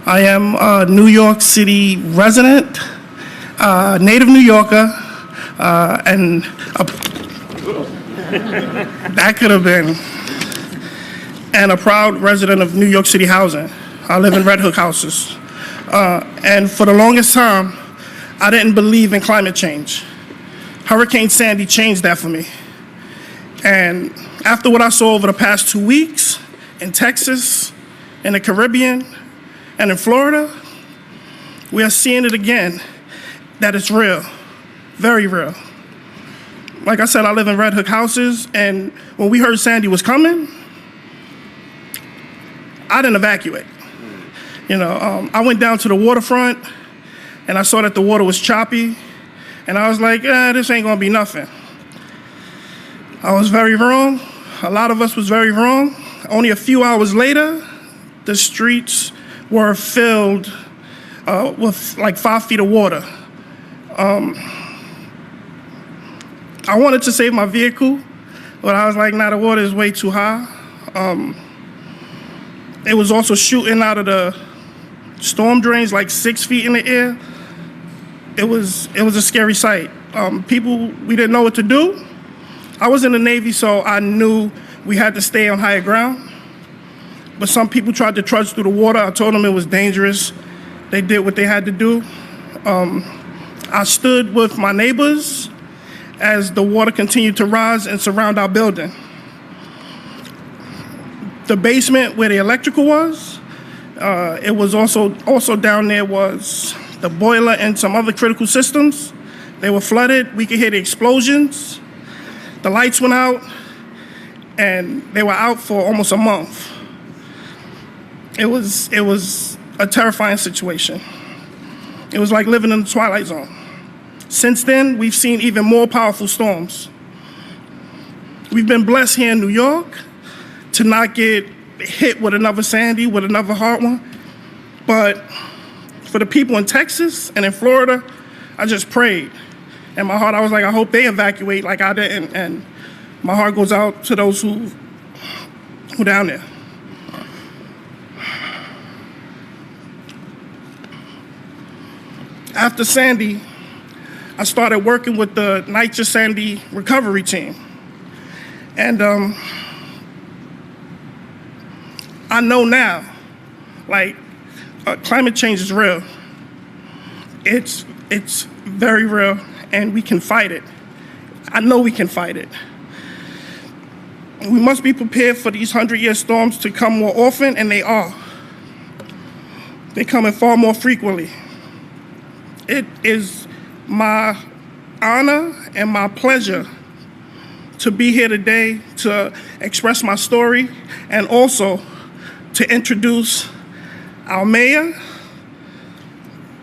I am a New York City resident, native New Yorker, and that could have been, and a proud resident of New York City housing. I live in Red Hook houses. And for the longest time, I didn't believe in climate change. Hurricane Sandy changed that for me. And after what I saw over the past 2 weeks in Texas, in the Caribbean, and in Florida, we are seeing it again, that it's real, very real. Like I said, I live in Red Hook houses, and when we heard Sandy was coming, I didn't evacuate. I went down to the waterfront, and I saw that the water was choppy, and I was like, this ain't gonna be nothing. I was very wrong. A lot of us was very wrong. Only a few hours later, the streets were filled with like 5 feet of water. I wanted to save my vehicle, but I was like, nah, the water is way too high. It was also shooting out of the storm drains like 6 feet in the air. It was a scary sight. People, we didn't know what to do. I was in the Navy, so I knew we had to stay on higher ground. But some people tried to trudge through the water. I told them it was dangerous. They did what they had to do. I stood with my neighbors as the water continued to rise and surround our building. The basement where the electrical was, it was also down there was the boiler and some other critical systems. They were flooded. We could hear the explosions. The lights went out, and they were out for almost a month. It was a terrifying situation. It was like living in the Twilight Zone. Since then, we've seen even more powerful storms. We've been blessed here in New York to not get hit with another Sandy, with another hard one. But for the people in Texas and in Florida, I just prayed. In my heart, I was like, I hope they evacuate like I didn't. And my heart goes out to those who down there. After Sandy, I started working with the NYCHA Sandy recovery team. And I know now, climate change is real. It's very real, and we can fight it. I know we can fight it. We must be prepared for these 100-year storms to come more often, and they are. They're coming far more frequently. It is my honor and my pleasure to be here today to express my story and also to introduce our mayor,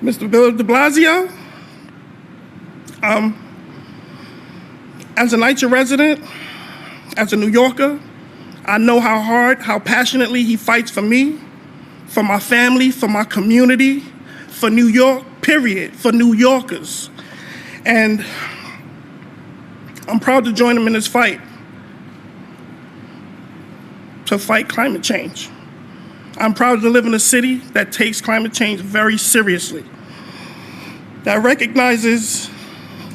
Mr. Blasio. As a NYCHA resident, as a New Yorker, I know how hard, how passionately he fights for me, for my family, for my community, for New York, period, for New Yorkers. And I'm proud to join him in this fight to fight climate change. I'm proud to live in a city that takes climate change very seriously, that recognizes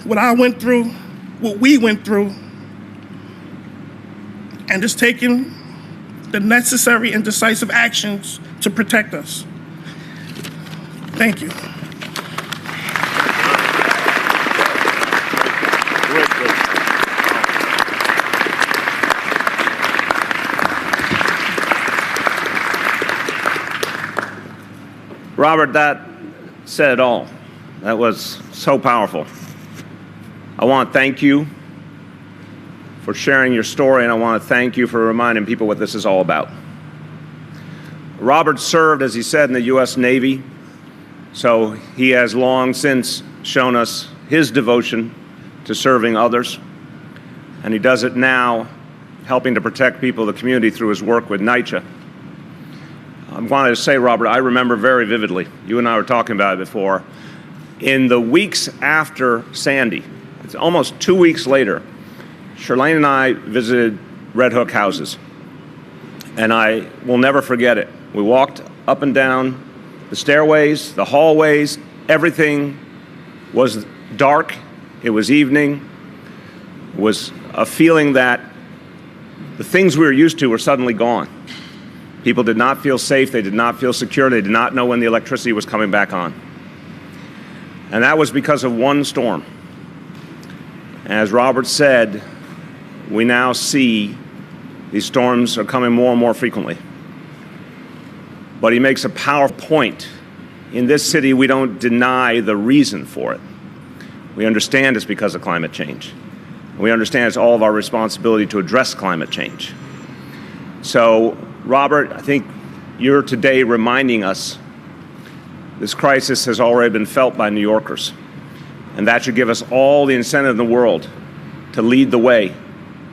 what I went through, what we went through, and is taking the necessary and decisive actions to protect us. Thank you. Robert, that said it all. That was so powerful. I want to thank you for sharing your story, and I want to thank you for reminding people what this is all about. Robert served, as he said, in the U.S. Navy, so he has long since shown us his devotion to serving others, and he does it now, helping to protect people of the community through his work with NYCHA. I wanted to say, Robert, I remember very vividly, you and I were talking about it before, in the weeks after Sandy, it's almost 2 weeks later, Shirlene and I visited Red Hook houses, and I will never forget it. We walked up and down The stairways, the hallways, everything was dark. It was evening. It was a feeling that the things we were used to were suddenly gone. People did not feel safe. They did not feel secure. They did not know when the electricity was coming back on. And that was because of one storm. As Robert said, we now see these storms are coming more and more frequently. But he makes a powerful point. In this city, we don't deny the reason for it. We understand it's because of climate change. We understand it's all of our responsibility to address climate change. So, Robert, I think you're today reminding us this crisis has already been felt by New Yorkers, and that should give us all the incentive in the world to lead the way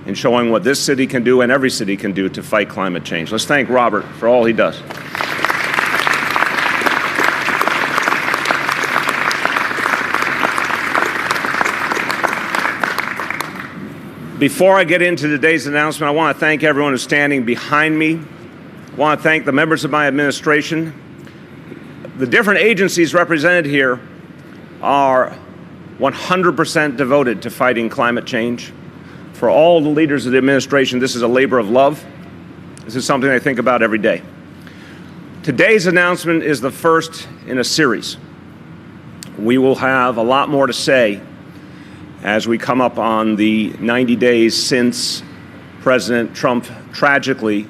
in showing what this city can do and every city can do to fight climate change. Let's thank Robert for all he does. Before I get into today's announcement, I want to thank everyone who's standing behind me. I want to thank the members of my administration. The different agencies represented here are 100% devoted to fighting climate change. For all the leaders of the administration, this is a labor of love. This is something I think about every day. Today's announcement is the first in a series. We will have a lot more to say as we come up on the 90 days since President Trump tragically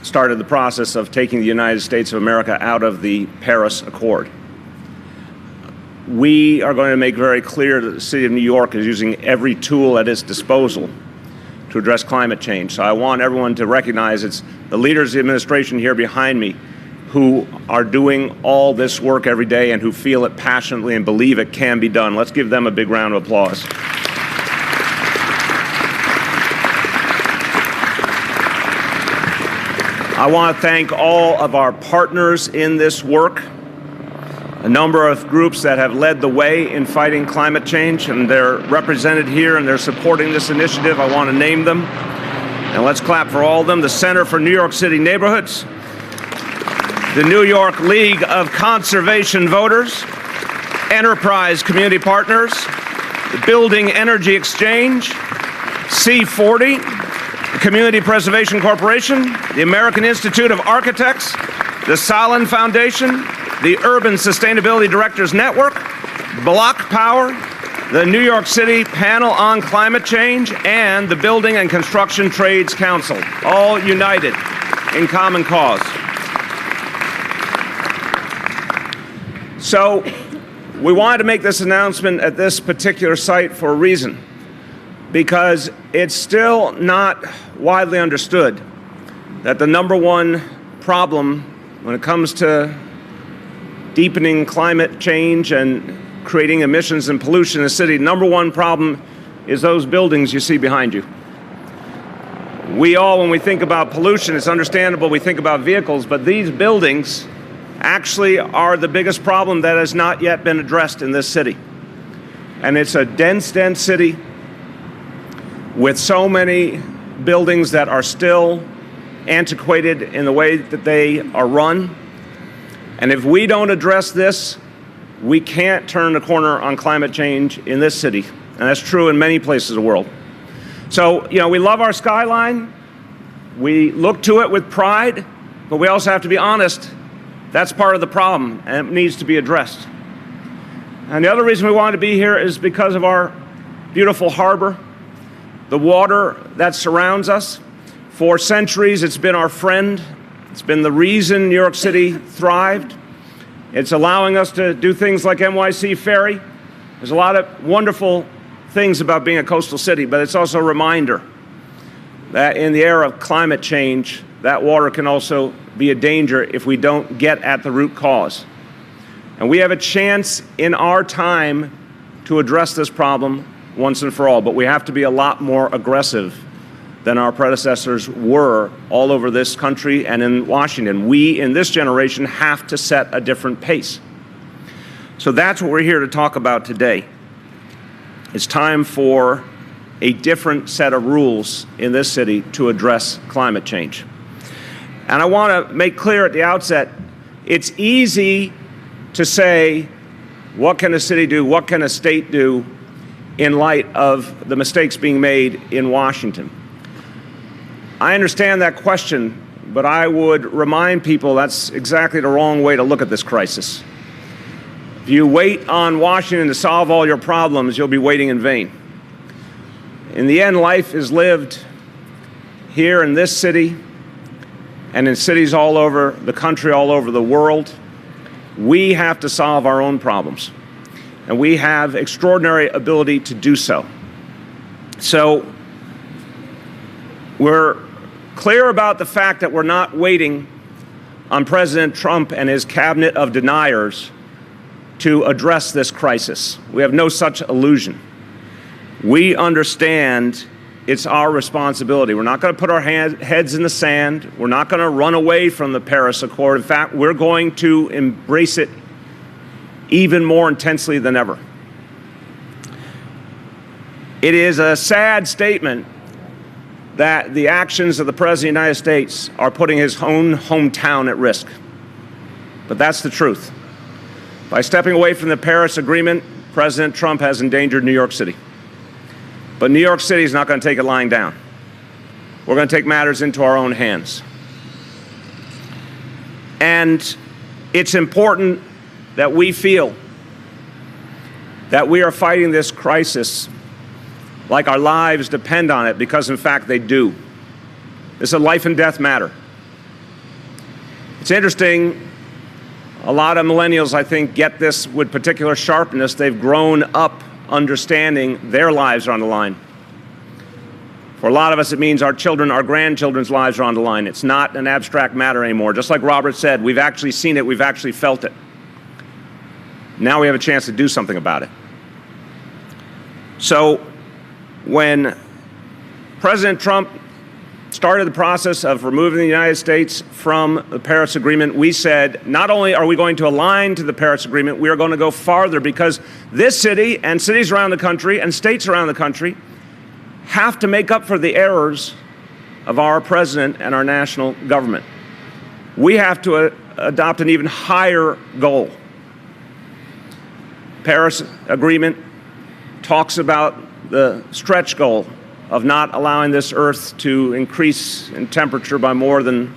started the process of taking the United States of America out of the Paris Accord. We are going to make very clear that the City of New York is using every tool at its disposal to address climate change. So I want everyone to recognize it's the leaders of the administration here behind me who are doing all this work every day and who feel it passionately and believe it can be done. Let's give them a big round of applause. I want to thank all of our partners in this work, a number of groups that have led the way in fighting climate change, and they're represented here and they're supporting this initiative. I want to name them, and let's clap for all of them. The Center for New York City Neighborhoods, the New York League of Conservation Voters, Enterprise Community Partners, the Building Energy Exchange, C40, the Community Preservation Corporation, the American Institute of Architects, the Solon Foundation, the Urban Sustainability Directors Network, Block Power, the New York City Panel on Climate Change, and the Building and Construction Trades Council, all united in common cause. So we wanted to make this announcement at this particular site for a reason, because it's still not widely understood that the number one problem when it comes to deepening climate change and creating emissions and pollution in the city, number one problem is those buildings you see behind you. We all, when we think about pollution, it's understandable we think about vehicles, but these buildings actually are the biggest problem that has not yet been addressed in this city. And it's a dense city with so many buildings that are still antiquated in the way that they are run. And if we don't address this, we can't turn the corner on climate change in this city. And that's true in many places of the world. So, we love our skyline. We look to it with pride, but we also have to be honest. That's part of the problem, and it needs to be addressed. And the other reason we wanted to be here is because of our beautiful harbor, the water that surrounds us. For centuries, it's been our friend. It's been the reason New York City thrived. It's allowing us to do things like NYC Ferry. There's a lot of wonderful things about being a coastal city, but it's also a reminder that in the era of climate change, that water can also be a danger if we don't get at the root cause. And we have a chance in our time to address this problem once and for all, but we have to be a lot more aggressive than our predecessors were all over this country and in Washington. We, in this generation, have to set a different pace. So that's what we're here to talk about today. It's time for a different set of rules in this city to address climate change. And I want to make clear at the outset, It's easy to say, what can a city do? What can a state do in light of the mistakes being made in Washington? I understand that question, but I would remind people that's exactly the wrong way to look at this crisis. If you wait on Washington to solve all your problems, you'll be waiting in vain. In the end, life is lived here in this city and in cities all over the country, all over the world. We have to solve our own problems, and we have extraordinary ability to do so. So we're clear about the fact that we're not waiting on President Trump and his cabinet of deniers to address this crisis. We have no such illusion. We understand it's our responsibility. We're not going to put our heads in the sand. We're not going to run away from the Paris Accord. In fact, we're going to embrace it even more intensely than ever. It is a sad statement that the actions of the President of the United States are putting his own hometown at risk. But that's the truth. By stepping away from the Paris Agreement, President Trump has endangered New York City. But New York City is not going to take it lying down. We're going to take matters into our own hands. And it's important that we feel that we are fighting this crisis like our lives depend on it, because in fact they do. It's a life and death matter. It's interesting, a lot of millennials, I think, get this with particular sharpness. They've grown up understanding their lives are on the line. For a lot of us, it means our children, our grandchildren's lives are on the line. It's not an abstract matter anymore. Just like Robert said, we've actually seen it, we've actually felt it. Now we have a chance to do something about it. So when President Trump started the process of removing the United States from the Paris Agreement, we said, not only are we going to align to the Paris Agreement, we are going to go farther, because this city and cities around the country and states around the country have to make up for the errors of our president and our national government. We have to adopt an even higher goal. Paris Agreement talks about the stretch goal of not allowing this Earth to increase in temperature by more than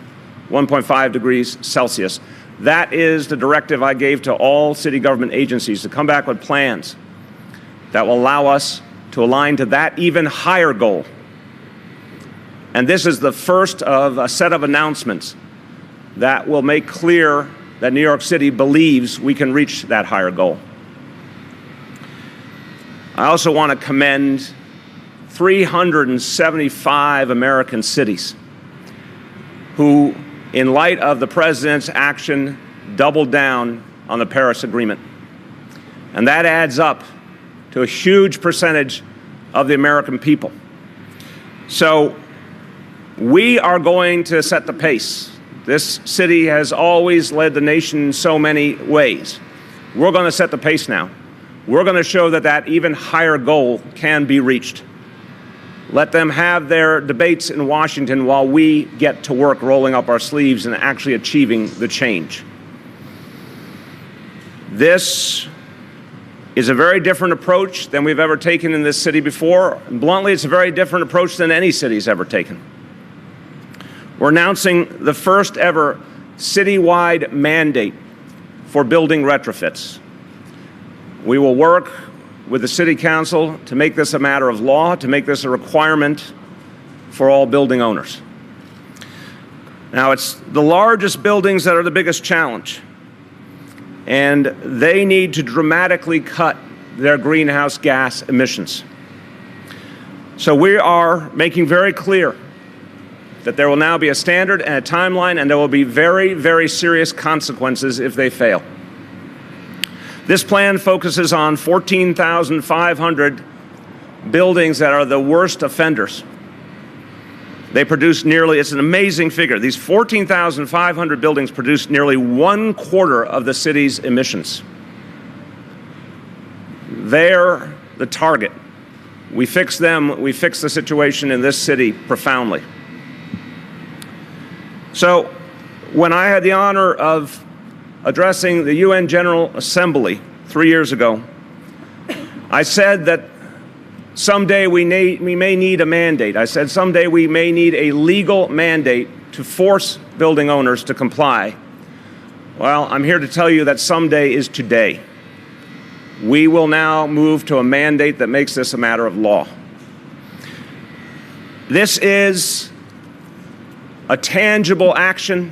1.5 degrees Celsius. That is the directive I gave to all city government agencies, to come back with plans that will allow us to align to that even higher goal. And this is the first of a set of announcements that will make clear that New York City believes we can reach that higher goal. I also want to commend 375 American cities who, in light of the president's action, doubled down on the Paris Agreement. And that adds up to a huge percentage of the American people. So we are going to set the pace. This city has always led the nation in so many ways. We're going to set the pace now. We're going to show that that even higher goal can be reached. Let them have their debates in Washington while we get to work rolling up our sleeves and actually achieving the change. This is a very different approach than we've ever taken in this city before. And bluntly, it's a very different approach than any city's ever taken. We're announcing the first ever citywide mandate for building retrofits. We will work with the City Council to make this a matter of law, to make this a requirement for all building owners. Now, it's the largest buildings that are the biggest challenge, and they need to dramatically cut their greenhouse gas emissions. So we are making very clear that there will now be a standard and a timeline, and there will be very, very serious consequences if they fail. This plan focuses on 14,500 buildings that are the worst offenders. They produce nearly, it's an amazing figure, these 14,500 buildings produce nearly 1/4 of the city's emissions. They're the target. We fix them, we fix the situation in this city profoundly. So when I had the honor of addressing the UN General Assembly 3 years ago, I said that someday we may need a mandate. I said someday we may need a legal mandate to force building owners to comply. Well, I'm here to tell you that someday is today. We will now move to a mandate that makes this a matter of law. This is a tangible action,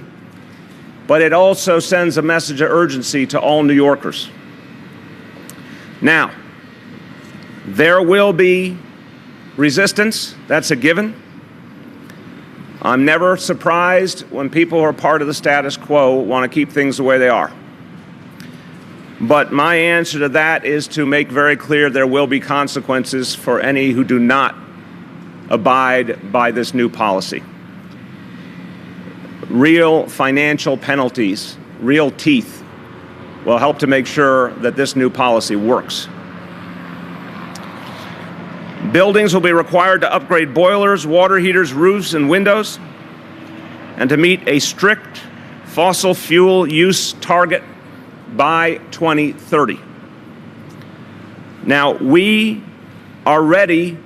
but it also sends a message of urgency to all New Yorkers. Now, there will be resistance. That's a given. I'm never surprised when people who are part of the status quo want to keep things the way they are. But my answer to that is to make very clear there will be consequences for any who do not abide by this new policy. Real financial penalties, real teeth, will help to make sure that this new policy works. Buildings will be required to upgrade boilers, water heaters, roofs, and windows, and to meet a strict fossil fuel use target by 2030. Now, we are ready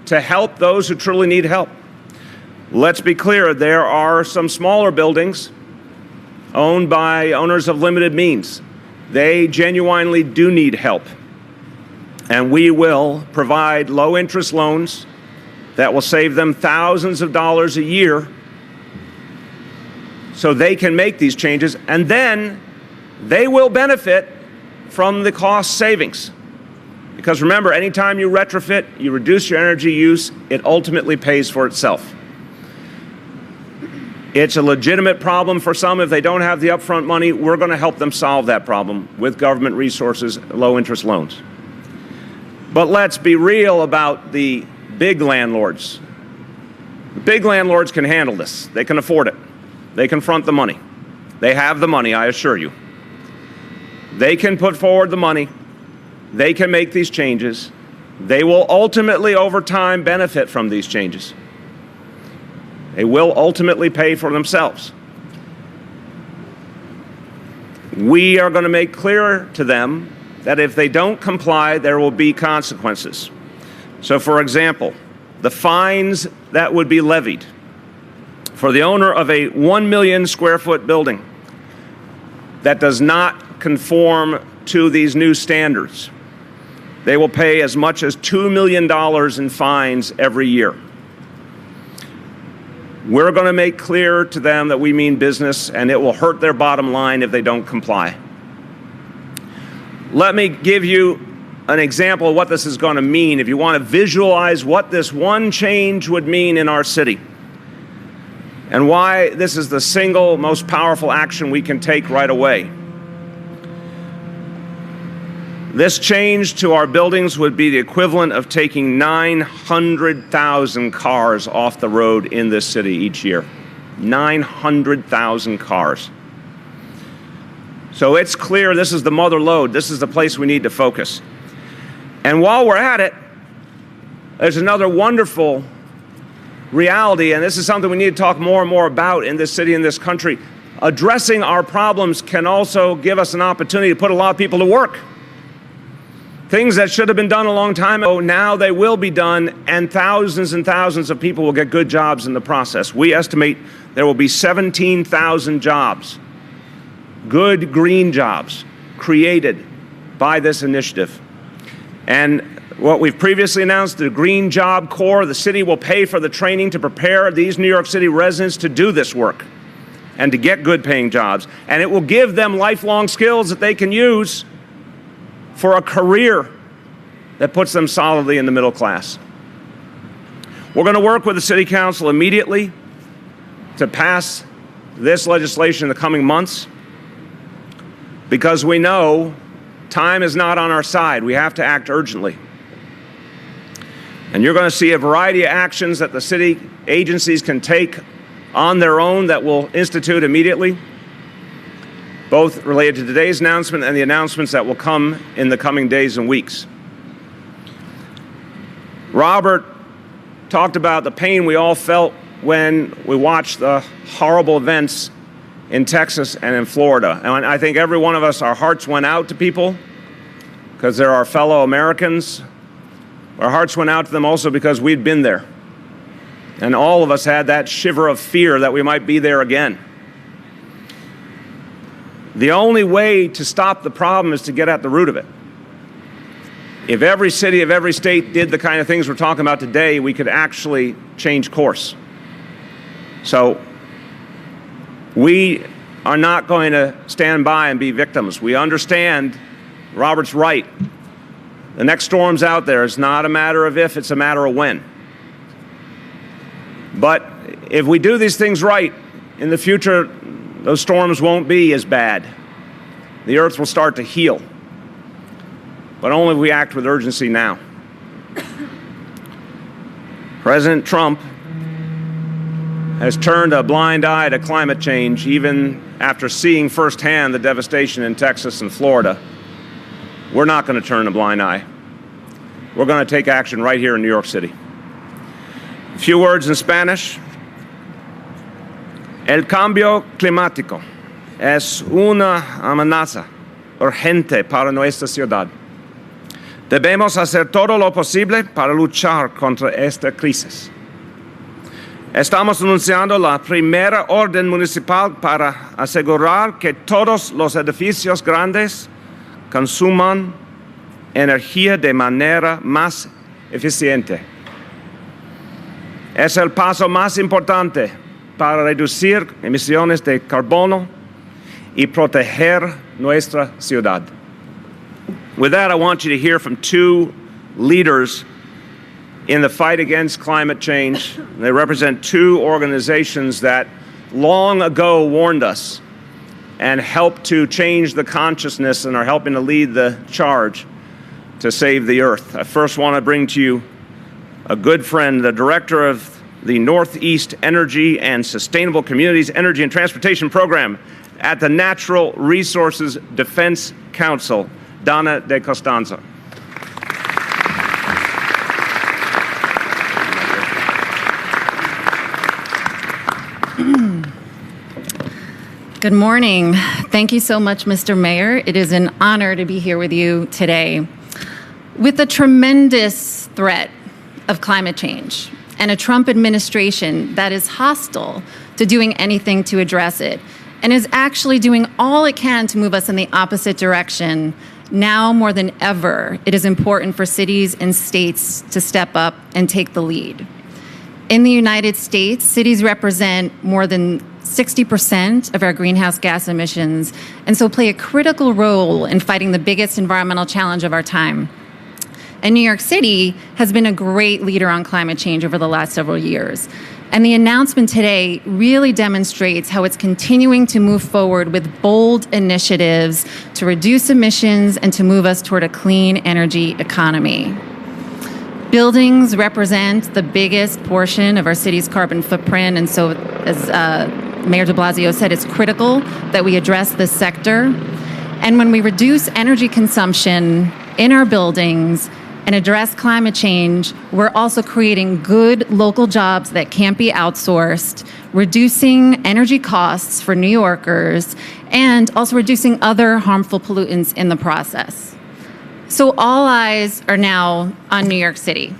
to help those who truly need help. Let's be clear, there are some smaller buildings owned by owners of limited means. They genuinely do need help. And we will provide low-interest loans that will save them thousands of dollars a year so they can make these changes, and then they will benefit from the cost savings. Because remember, anytime you retrofit, you reduce your energy use, it ultimately pays for itself. It's a legitimate problem for some. If they don't have the upfront money, we're going to help them solve that problem with government resources, low-interest loans. But let's be real about the big landlords. The big landlords can handle this. They can afford it. They can front the money. They have the money, I assure you. They can put forward the money. They can make these changes. They will ultimately, over time, benefit from these changes. They will ultimately pay for themselves. We are going to make clear to them that if they don't comply, there will be consequences. So, for example, the fines that would be levied for the owner of a 1 million square foot building that does not conform to these new standards, they will pay as much as $2 million in fines every year. We're going to make clear to them that we mean business, and it will hurt their bottom line if they don't comply. Let me give you an example of what this is going to mean if you want to visualize what this one change would mean in our city and why this is the single most powerful action we can take right away. This change to our buildings would be the equivalent of taking 900,000 cars off the road in this city each year. 900,000 cars. So it's clear this is the mother lode. This is the place we need to focus. And while we're at it, there's another wonderful reality, and this is something we need to talk more and more about in this city and this country. Addressing our problems can also give us an opportunity to put a lot of people to work. Things that should have been done a long time ago, now they will be done, and thousands of people will get good jobs in the process. We estimate there will be 17,000 jobs, good green jobs, created by this initiative. And what we've previously announced, the Green Job Corps, the city will pay for the training to prepare these New York City residents to do this work and to get good paying jobs. And it will give them lifelong skills that they can use for a career that puts them solidly in the middle class. We're going to work with the City Council immediately to pass this legislation in the coming months because we know time is not on our side. We have to act urgently. And you're going to see a variety of actions that the city agencies can take on their own that we'll institute immediately, both related to today's announcement and the announcements that will come in the coming days and weeks. Robert talked about the pain we all felt when we watched the horrible events in Texas and in Florida. And I think every one of us, our hearts went out to people because they're our fellow Americans. Our hearts went out to them also because we'd been there. And all of us had that shiver of fear that we might be there again. The only way to stop the problem is to get at the root of it. If every city of every state did the kind of things we're talking about today, we could actually change course. So we are not going to stand by and be victims. We understand Robert's right. The next storm's out there. It's not a matter of if, it's a matter of when. But if we do these things right, in the future, those storms won't be as bad. The earth will start to heal. But only if we act with urgency now. President Trump has turned a blind eye to climate change, even after seeing firsthand the devastation in Texas and Florida. We're not going to turn a blind eye. We're going to take action right here in New York City. A few words in Spanish. El cambio climático es una amenaza urgente para nuestra ciudad. Debemos hacer todo lo posible para luchar contra esta crisis. Estamos anunciando la primera orden municipal para asegurar que todos los edificios grandes consuman energía de manera más eficiente. Es el paso más importante para reducir emisiones de carbono y proteger nuestra ciudad. With that, I want you to hear from two leaders in the fight against climate change. They represent two organizations that long ago warned us and helped to change the consciousness and are helping to lead the charge to save the earth. I first want to bring to you a good friend, the director of the Northeast Energy and Sustainable Communities Energy and Transportation Program at the Natural Resources Defense Council, Donna De Costanza. Good morning. Thank you so much, Mr. Mayor. It is an honor to be here with you today. With the tremendous threat of climate change and a Trump administration that is hostile to doing anything to address it and is actually doing all it can to move us in the opposite direction, now more than ever, it is important for cities and states to step up and take the lead. In the United States, cities represent more than 60% of our greenhouse gas emissions, and so play a critical role in fighting the biggest environmental challenge of our time. And New York City has been a great leader on climate change over the last several years. And the announcement today really demonstrates how it's continuing to move forward with bold initiatives to reduce emissions and to move us toward a clean energy economy. Buildings represent the biggest portion of our city's carbon footprint, and so as Mayor de Blasio said, it's critical that we address this sector. And when we reduce energy consumption in our buildings and address climate change, we're also creating good local jobs that can't be outsourced, reducing energy costs for New Yorkers, and also reducing other harmful pollutants in the process. So all eyes are now on New York City.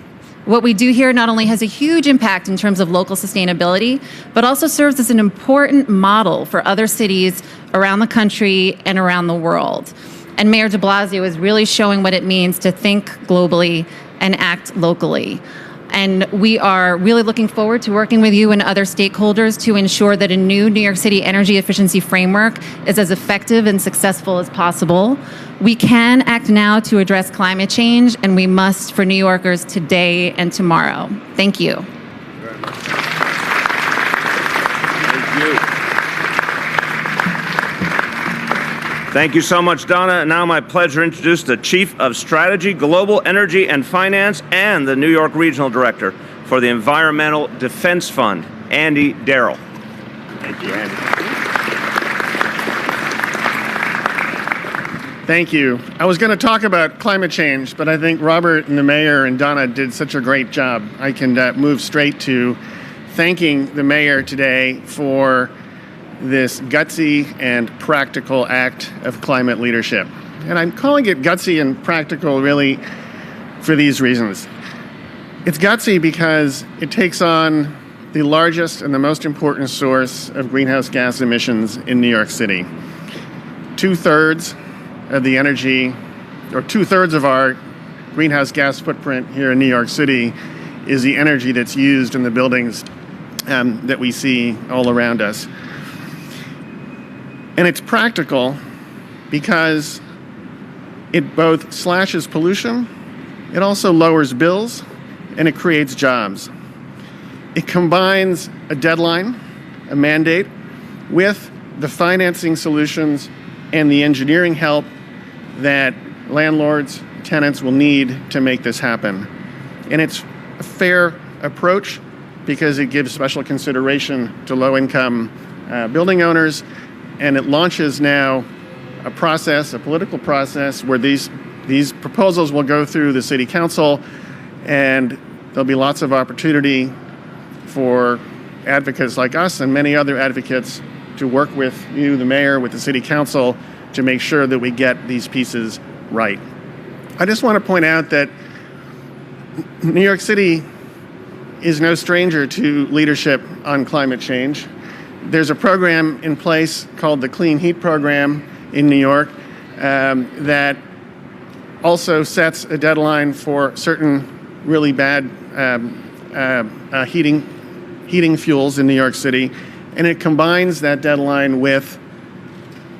What we do here not only has a huge impact in terms of local sustainability, but also serves as an important model for other cities around the country and around the world. And Mayor de Blasio is really showing what it means to think globally and act locally. And we are really looking forward to working with you and other stakeholders to ensure that a new New York City energy efficiency framework is as effective and successful as possible. We can act now to address climate change, and we must for New Yorkers today and tomorrow. Thank you. Thank you. Thank you so much, Donna. And now my pleasure to introduce the Chief of Strategy, Global Energy and Finance, and the New York Regional Director for the Environmental Defense Fund, Andy Darrell. Thank you, Andy. Thank you. I was going to talk about climate change, but I think Robert and the mayor and Donna did such a great job. I can move straight to thanking the mayor today for this gutsy and practical act of climate leadership. And I'm calling it gutsy and practical really for these reasons. It's gutsy because it takes on the largest and the most important source of greenhouse gas emissions in New York City. 2/3 of the energy, or 2/3 of our greenhouse gas footprint here in New York City is the energy that's used in the buildings that we see all around us. And it's practical because it both slashes pollution, it also lowers bills, and it creates jobs. It combines a deadline, a mandate, with the financing solutions and the engineering help that landlords, tenants will need to make this happen. And it's a fair approach because it gives special consideration to low-income building owners, and it launches now a process, a political process, where these proposals will go through the city council, and there'll be lots of opportunity for advocates like us and many other advocates to work with you, the mayor, with the city council, to make sure that we get these pieces right. I just want to point out that New York City is no stranger to leadership on climate change. There's a program in place called the Clean Heat Program in New York that also sets a deadline for certain really bad heating fuels in New York City, and it combines that deadline with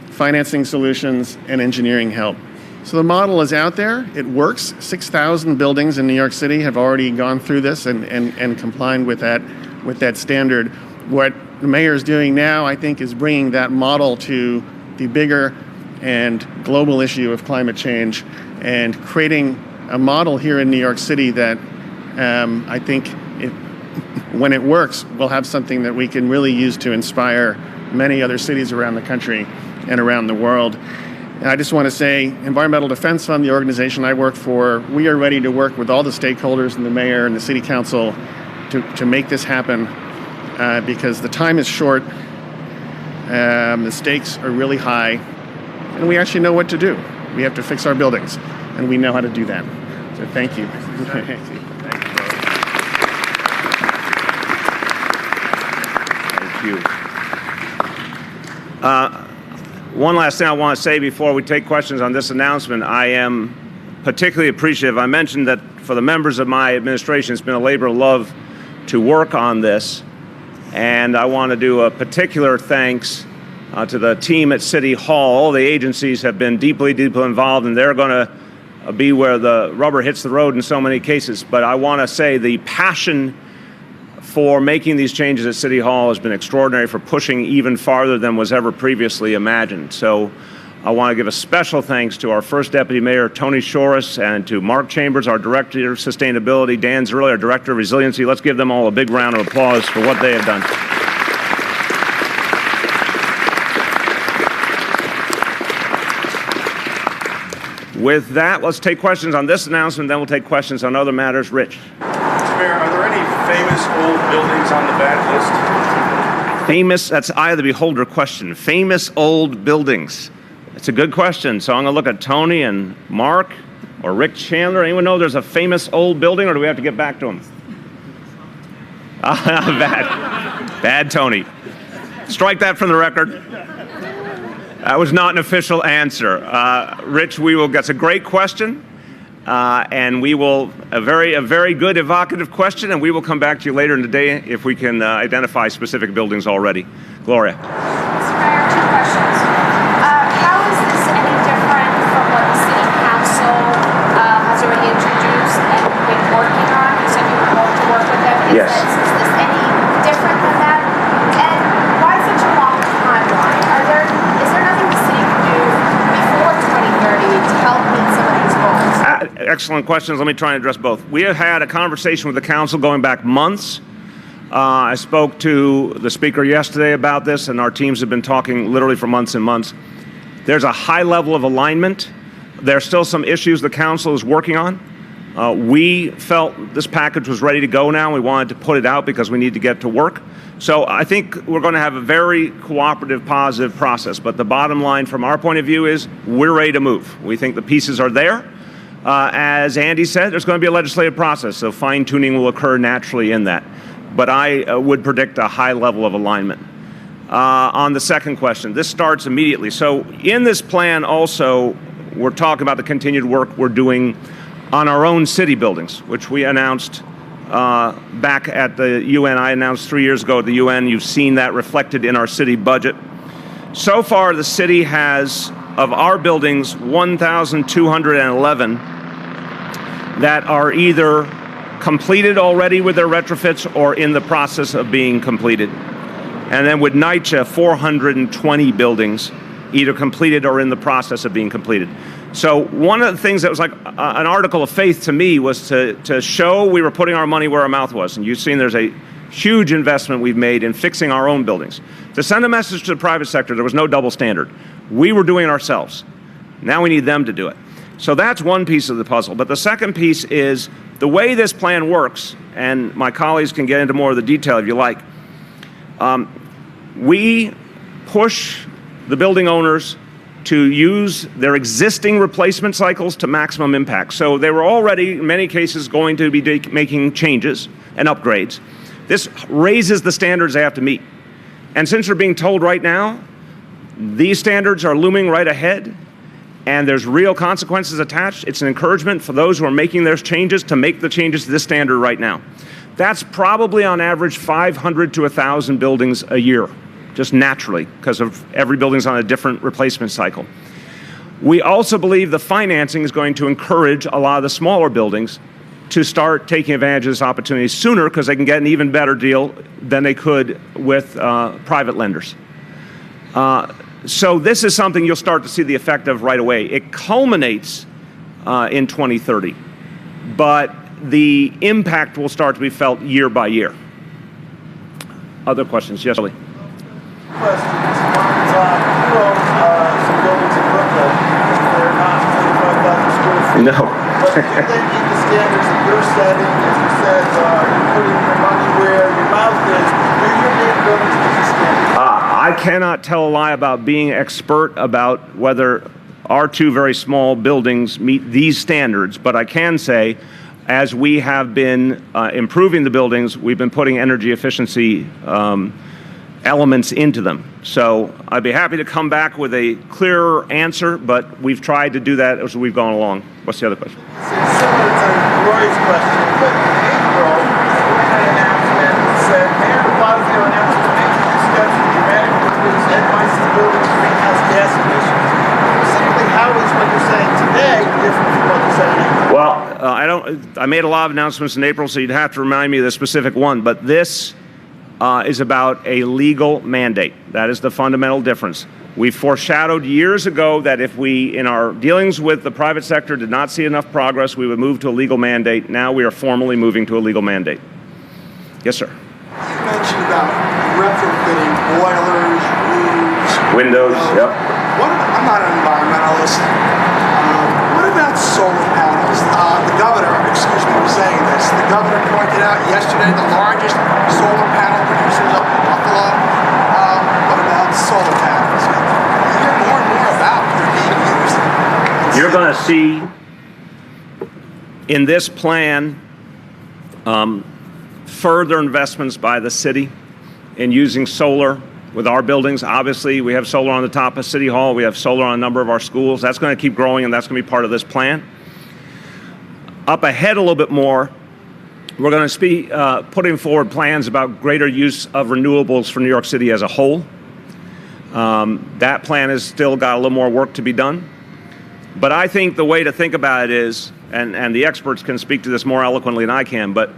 financing solutions and engineering help. So the model is out there, it works. 6,000 buildings in New York City have already gone through this and complied with that standard. What the mayor is doing now, I think, is bringing that model to the bigger and global issue of climate change and creating a model here in New York City that I think, when it works, we'll have something that we can really use to inspire many other cities around the country and around the world. And I just want to say, Environmental Defense Fund, the organization I work for, we are ready to work with all the stakeholders and the mayor and the city council to make this happen because the time is short, the stakes are really high, and we actually know what to do. We have to fix our buildings, and we know how to do that. So thank you. Thank you. One last thing I want to say before we take questions on this announcement. I am particularly appreciative. I mentioned that for the members of my administration, it's been a labor of love to work on this. And I want to do a particular thanks to the team at City Hall. All the agencies have been deeply, deeply involved, and they're going to be where the rubber hits the road in so many cases. But I want to say the passion for making these changes at City Hall has been extraordinary, for pushing even farther than was ever previously imagined. So I want to give a special thanks to our first Deputy Mayor, Tony Shorus, and to Mark Chambers, our Director of Sustainability, Dan Zerli, our Director of Resiliency. Let's give them all a big round of applause for what they have done. With that, let's take questions on this announcement, then we'll take questions on other matters. Rich. Mr. Mayor, are there any famous old buildings on the bad list? Famous, that's eye of the beholder question. Famous old buildings. It's a good question. So I'm going to look at Tony and Mark or Rick Chandler. Anyone know there's a famous old building, or do we have to get back to him? Bad Tony. Strike that from the record. That was not an official answer. Rich, that's a great question. And we will, a very good evocative question, and we will come back to you later in the day if we can identify specific buildings already. Gloria. Mr. Mayor, two questions. How is this any different from what the City Council has already introduced and been working on? You said you were going to work with them. Yes. Is this any different than that? And why such a long timeline? Is there nothing the city can do before 2030 to help meet some of these goals? Excellent questions. Let me try and address both. We have had a conversation with the council going back months. I spoke to the speaker yesterday about this, and our teams have been talking literally for months and months. There's a high level of alignment. There are still some issues the council is working on. We felt this package was ready to go now. We wanted to put it out because we need to get to work. So I think we're going to have a very cooperative, positive process. But the bottom line from our point of view is we're ready to move. We think the pieces are there. As Andy said, there's going to be a legislative process, so fine-tuning will occur naturally in that. But I would predict a high level of alignment. On the second question, this starts immediately. So in this plan also, we're talking about the continued work we're doing on our own city buildings, which we announced back at the UN. I announced 3 years ago at the UN. You've seen that reflected in our city budget. So far, the city has, of our buildings, 1,211 that are either completed already with their retrofits or in the process of being completed. And then with NYCHA, 420 buildings either completed or in the process of being completed. So one of the things that was like an article of faith to me was to show we were putting our money where our mouth was. And you've seen there's a huge investment we've made in fixing our own buildings. To send a message to the private sector, there was no double standard. We were doing it ourselves. Now we need them to do it. So that's one piece of the puzzle. But the second piece is the way this plan works, and my colleagues can get into more of the detail if you like. We push the building owners to use their existing replacement cycles to maximum impact. So they were already, in many cases, going to be making changes and upgrades. This raises the standards they have to meet. And since they're being told right now, these standards are looming right ahead, and there's real consequences attached, it's an encouragement for those who are making those changes to make the changes to this standard right now. That's probably on average 500 to 1,000 buildings a year, just naturally, because of every building's on a different replacement cycle. We also believe the financing is going to encourage a lot of the smaller buildings to start taking advantage of this opportunity sooner because they can get an even better deal than they could with private lenders. So this is something you'll start to see the effect of right away. It culminates in 2030, but the impact will start to be felt year by year. Other questions? Yes, Lee. Questions. You own some buildings in Brooklyn. They're not 25,000 square feet. No. But do they meet the standards that you're setting? As you said, you're putting your money where your mouth is. Do your main buildings meet the standards? I cannot tell a lie about being expert about whether our two very small buildings meet these standards, but I can say, as we have been improving the buildings, we've been putting energy efficiency elements into them. So I'd be happy to come back with a clearer answer, but we've tried to do that as we've gone along. What's the other question? It's similar to Roy's question, but in April, we had an announcement that said, Mayor de Blasio announced the next few steps to dramatically reduce NYC buildings' greenhouse gas emissions. Specifically, how is what you're saying today different from what you said in April? Well, I made a lot of announcements in April, so you'd have to remind me of the specific one, but this is about a legal mandate. That is the fundamental difference. We foreshadowed years ago that if we, in our dealings with the private sector, did not see enough progress, we would move to a legal mandate. Now we are formally moving to a legal mandate. Yes, sir. You mentioned about retrofitting boilers, roofs, Windows, yep. I'm not an environmentalist. What about solar panels? The governor, was saying this. The governor pointed out yesterday the largest solar panel producers up in Buffalo. What about solar panels? You hear more and more about them being used. You're going to see in this plan further investments by the city in using solar with our buildings. Obviously, we have solar on the top of City Hall. We have solar on a number of our schools. That's going to keep growing, and that's going to be part of this plan. Up ahead a little bit more, we're going to be putting forward plans about greater use of renewables for New York City as a whole. That plan has still got a little more work to be done. But I think the way to think about it is, and the experts can speak to this more eloquently than I can, but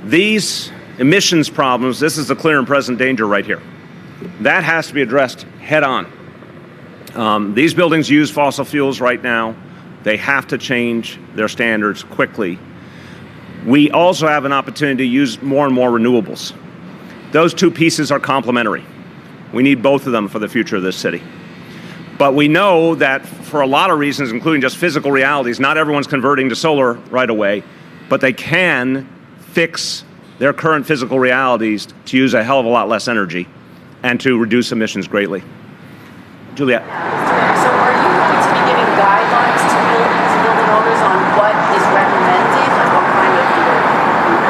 these emissions problems, this is the clear and present danger right here. That has to be addressed head on. These buildings use fossil fuels right now. They have to change their standards quickly. We also have an opportunity to use more and more renewables. Those two pieces are complementary. We need both of them for the future of this city. But we know that for a lot of reasons, including just physical realities, not everyone's converting to solar right away, but they can fix their current physical realities to use a hell of a lot less energy and to reduce emissions greatly. Juliet. So are you going to be giving guidelines to building owners on what is recommended, like what kind of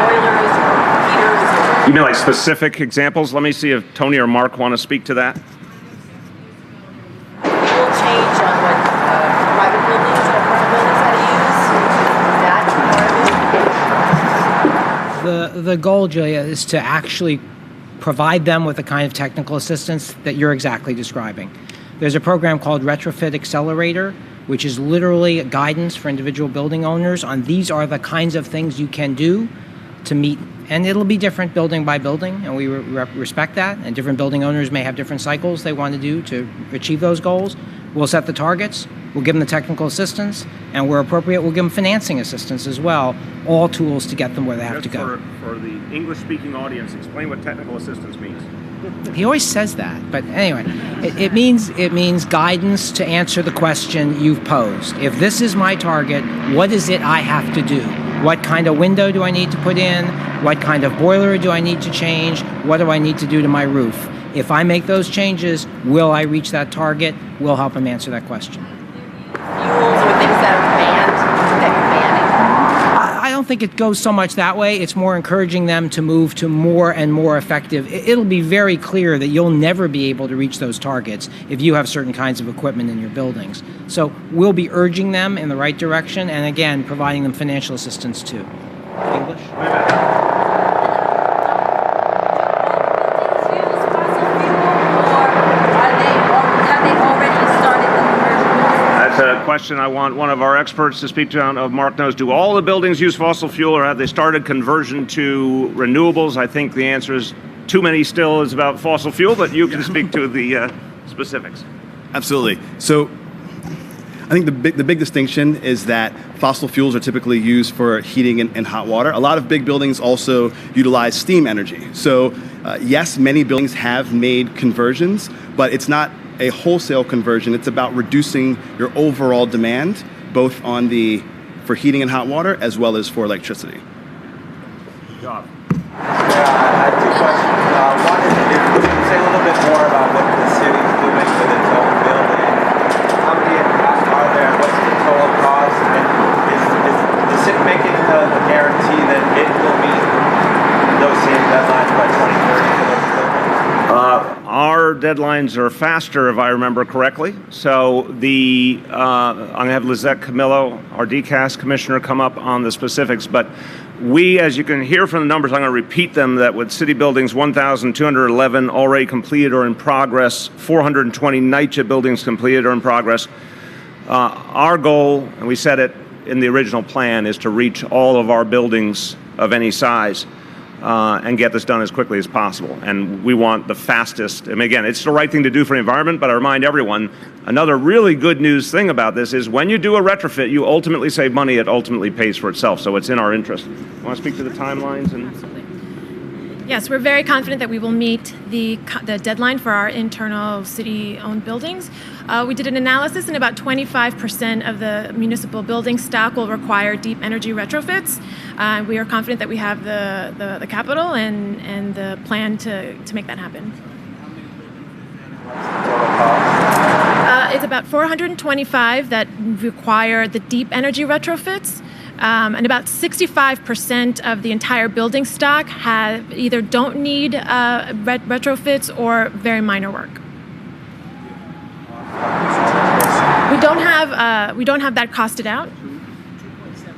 boilers or heaters? You mean like specific examples? Let me see if Tony or Mark want to speak to that. Will change on what private buildings or apartment buildings how to use? Is that part of it? The goal, Julia, is to actually provide them with the kind of technical assistance that you're exactly describing. There's a program called Retrofit Accelerator, which is literally guidance for individual building owners on these are the kinds of things you can do to meet, and it'll be different building by building, and we respect that, and different building owners may have different cycles they want to do to achieve those goals. We'll set the targets, we'll give them the technical assistance, and where appropriate, we'll give them financing assistance as well, all tools to get them where they have to go. For the English-speaking audience, explain what technical assistance means. He always says that, but anyway, it means guidance to answer the question you've posed. If this is my target, what is it I have to do? What kind of window do I need to put in? What kind of boiler do I need to change? What do I need to do to my roof? If I make those changes, will I reach that target? We'll help him answer that question. Fuels or things that are banned, that you're banning? I don't think it goes so much that way. It's more encouraging them to move to more and more effective. It'll be very clear that you'll never be able to reach those targets if you have certain kinds of equipment in your buildings. So we'll be urging them in the right direction and, again, providing them financial assistance too. English? That's a question I want one of our experts to speak to. I don't know if Mark knows. Do all the buildings use fossil fuel, or have they started conversion to renewables? I think the answer is too many still is about fossil fuel, but you can speak to the specifics. Absolutely. So I think the big distinction is that fossil fuels are typically used for heating and hot water. A lot of big buildings also utilize steam energy. So yes, many buildings have made conversions, but it's not a wholesale conversion. It's about reducing your overall demand, both for heating and hot water, as well as for electricity. Good job. I have two questions. One is, if you can say a little bit more about what the city is doing with its own building. How many are there? What's the total cost? And is the city making a guarantee that it will meet those same deadlines by 2030 for those buildings? Our deadlines are faster, if I remember correctly. So I'm going to have Lizette Camillo, our DCAS commissioner, come up on the specifics. But we, as you can hear from the numbers, I'm going to repeat them, that with city buildings, 1,211 already completed or in progress, 420 NYCHA buildings completed or in progress. Our goal, and we said it in the original plan, is to reach all of our buildings of any size and get this done as quickly as possible. And we want the fastest. I mean, again, it's the right thing to do for the environment, but I remind everyone, another really good news thing about this is when you do a retrofit, you ultimately save money. It ultimately pays for itself. So it's in our interest. You want to speak to the timelines? Absolutely. Yes, we're very confident that we will meet the deadline for our internal city-owned buildings. We did an analysis, and about 25% of the municipal building stock will require deep energy retrofits. We are confident that we have the capital and the plan to make that happen. It's about 425 that require the deep energy retrofits. And about 65% of the entire building stock either don't need retrofits or very minor work. We don't have that costed out,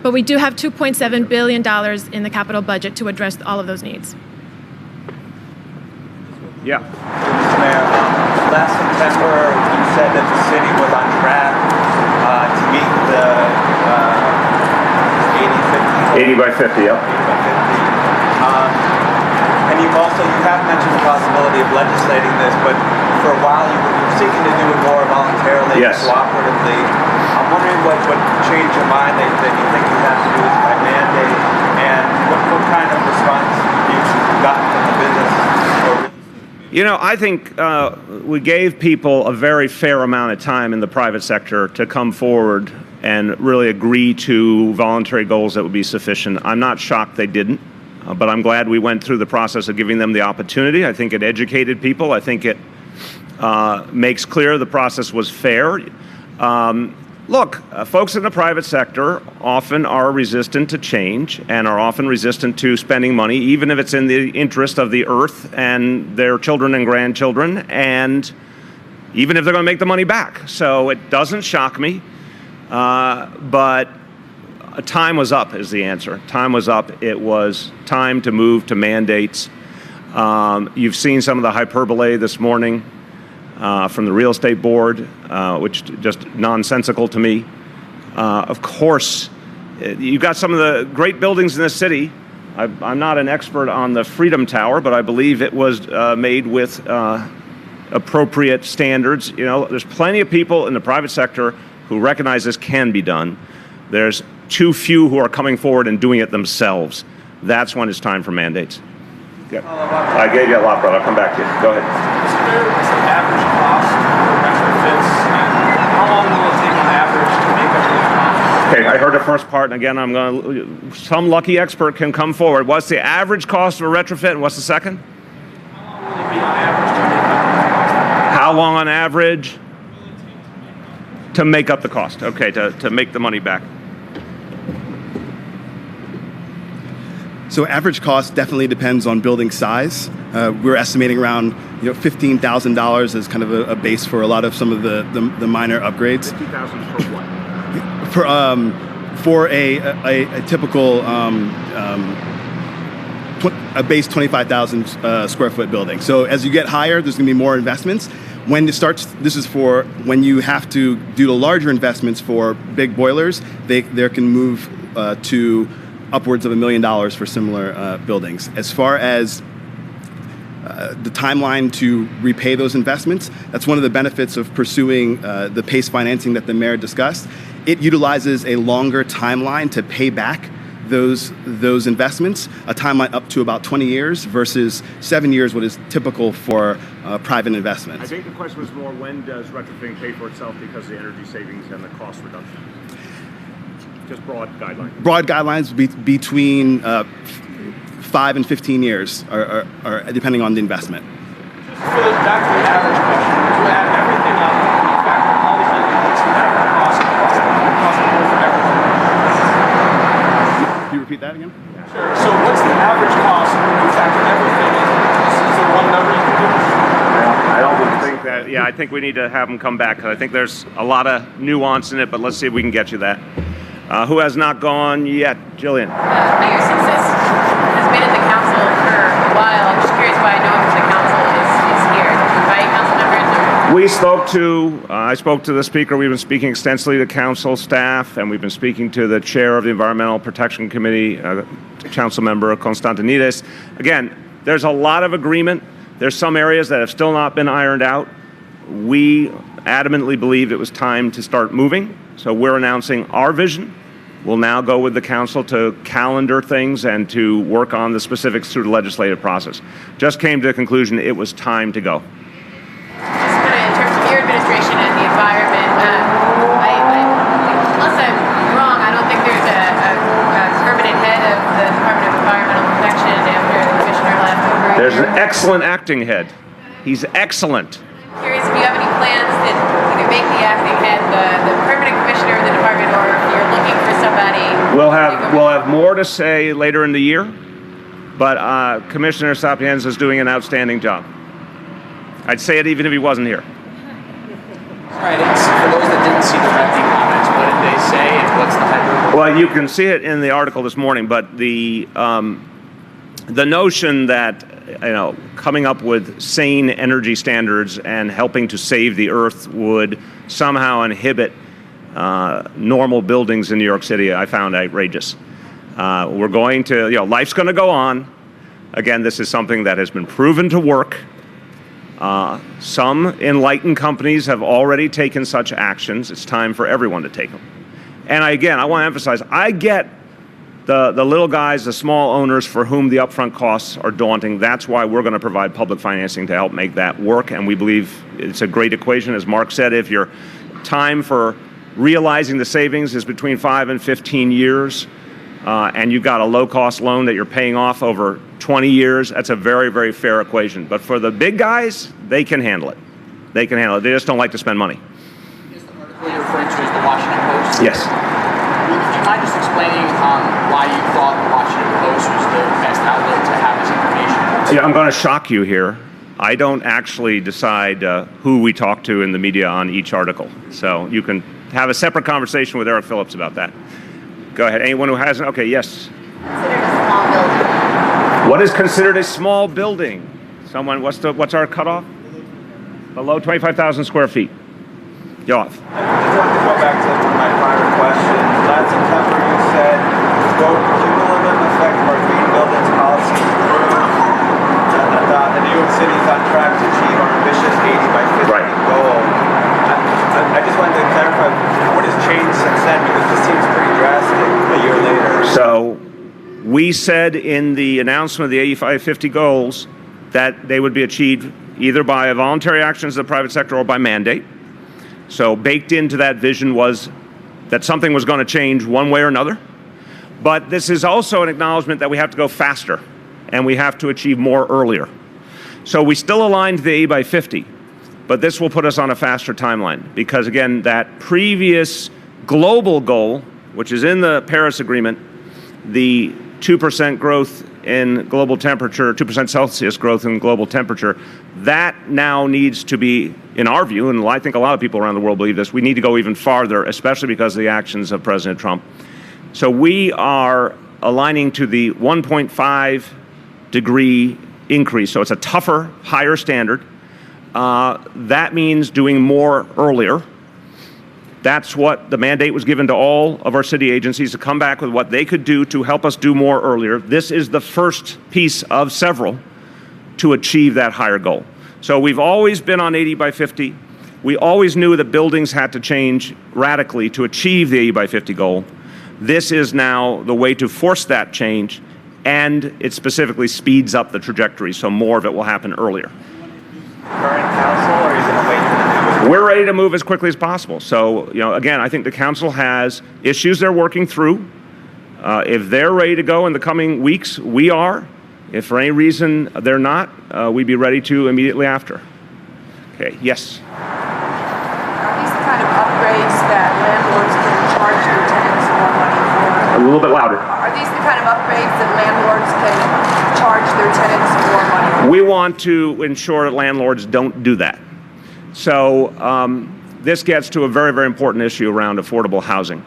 but we do have $2.7 billion in the capital budget to address all of those needs. Yeah. Mr. Mayor, last September you said that the city was on track to meet the 80 by 50, yep. 80 by 50. And you have mentioned the possibility of legislating this, but for a while you were seeking to do it more voluntarily, yes, cooperatively. I'm wondering what changed your mind that you think you have to do this by mandate, and what kind of response you've gotten from the business? You know, I think we gave people a very fair amount of time in the private sector to come forward and really agree to voluntary goals that would be sufficient. I'm not shocked they didn't, but I'm glad we went through the process of giving them the opportunity. I think it educated people. I think it makes clear the process was fair. Look, folks in the private sector often are resistant to change and are often resistant to spending money, even if it's in the interest of the earth and their children and grandchildren, and even if they're going to make the money back. So it doesn't shock me, but time was up is the answer. Time was up. It was time to move to mandates. You've seen some of the hyperbole this morning from the real estate board, which just nonsensical to me. Of course, you've got some of the great buildings in this city. I'm not an expert on the Freedom Tower, but I believe it was made with appropriate standards. You know, there's plenty of people in the private sector who recognize this can be done. There's too few who are coming forward and doing it themselves. That's when it's time for mandates. Yeah. I gave you a lot, brother. I'll come back to you. Go ahead. What's the average cost for retrofits, and how long will it take on average to make up those costs? Okay, I heard the first part, and again, some lucky expert can come forward. What's the average cost of a retrofit, and what's the second? How long will it be on average to make up the cost? How long on average to make up the cost? Okay, to make the money back. So average cost definitely depends on building size. We're estimating around $15,000 as kind of a base for a lot of some of the minor upgrades. $50,000 for what? For a typical a base 25,000 square foot building. So as you get higher, there's going to be more investments. When it starts, this is for when you have to do the larger investments for big boilers. There can move to upwards of $1 million for similar buildings. As far as the timeline to repay those investments, that's one of the benefits of pursuing the PACE financing that the mayor discussed. It utilizes a longer timeline to pay back those investments, a timeline up to about 20 years versus 7 years, what is typical for private investments. I think the question was more, when does retrofitting pay for itself because of the energy savings and the cost reduction? Just broad guidelines. Broad guidelines between 5 and 15 years, are depending on the investment. Just for back to the average question, to add everything up, you factor all the elements, the average cost more for everything. Can you repeat that again? Sure. So what's the average cost when you factor everything in? Is there one number you can give us? I don't think that. Yeah, I think we need to have them come back because I think there's a lot of nuance in it. But let's see if we can get you that. Who has not gone yet? Jillian. Mayor, since this has been in the council for a while, I'm just curious why no one from the council is here. Did you invite council members? I spoke to the speaker. We've been speaking extensively to council staff, and we've been speaking to the chair of the Environmental Protection Committee, council member Constantinides. Again, there's a lot of agreement. There's some areas that have still not been ironed out. We adamantly believed it was time to start moving. So we're announcing our vision. We'll now go with the council to calendar things and to work on the specifics through the legislative process. Just came to the conclusion it was time to go. Just kind of in terms of your administration and the environment, unless I'm wrong, I don't think there's a permanent head of the Department of Environmental Protection after the commissioner left over. There's an excellent acting head. He's excellent. I'm curious if you have any plans to either make the acting head the permanent commissioner of the department, or if you're looking for somebody. We'll have more to say later in the year, but Commissioner Sapienza is doing an outstanding job. I'd say it even if he wasn't here. Right. For those that didn't see the written comments, what did they say, and what's the hyperbole? Well, you can see it in the article this morning, but the notion that coming up with sane energy standards and helping to save the earth would somehow inhibit normal buildings in New York City, I found outrageous. We're going to, life's going to go on. Again, this is something that has been proven to work. Some enlightened companies have already taken such actions. It's time for everyone to take them. And again, I want to emphasize, I get The little guys, the small owners for whom the upfront costs are daunting, that's why we're going to provide public financing to help make that work. And we believe it's a great equation. As Mark said, if your time for realizing the savings is between 5 and 15 years, and you've got a low-cost loan that you're paying off over 20 years, that's a very, very fair equation. But for the big guys, they can handle it. They can handle it. They just don't like to spend money. Is the article you're referring to is the Washington Post? Yes. Do you mind just explaining why you thought the Washington Post was the best outlet to have this information? Yeah, I'm going to shock you here. I don't actually decide who we talk to in the media on each article. So you can have a separate conversation with Eric Phillips about that. Go ahead. Anyone who hasn't? Okay, yes. Considered a small building. What is considered a small building? Someone, what's our cutoff? Below 25,000 square feet. Yoff. I just wanted to go back to my prior question. Last September, you said, quote, cumulative effect of our green buildings policy through the New York City is on track to achieve our ambitious 80 by 50 goal. I just wanted to clarify, what has changed since then? Because this seems pretty drastic a year later. So we said in the announcement of the 85-50 goals that they would be achieved either by voluntary actions of the private sector or by mandate. So baked into that vision was that something was going to change one way or another. But this is also an acknowledgement that we have to go faster and we have to achieve more earlier. So we still aligned the 80 by 50, but this will put us on a faster timeline because, again, that previous global goal, which is in the Paris Agreement, the 2% growth in global temperature, 2% Celsius growth in global temperature, that now needs to be, in our view, and I think a lot of people around the world believe this, we need to go even farther, especially because of the actions of President Trump. So we are aligning to the 1.5 degree increase. So it's a tougher, higher standard. That means doing more earlier. That's what the mandate was given to all of our city agencies to come back with what they could do to help us do more earlier. This is the first piece of several to achieve that higher goal. So we've always been on 80 by 50. We always knew that buildings had to change radically to achieve the 80 by 50 goal. This is now the way to force that change, and it specifically speeds up the trajectory, so more of it will happen earlier. Current council, or are you going to wait for the new? We're ready to move as quickly as possible. So, again, I think the council has issues they're working through. If they're ready to go in the coming weeks, we are. If for any reason they're not, we'd be ready to immediately after. Okay, yes? Are these the kind of upgrades that landlords can charge their tenants more money for? A little bit louder. Are these the kind of upgrades that landlords can charge their tenants more money for? We want to ensure that landlords don't do that. So this gets to a very, very important issue around affordable housing.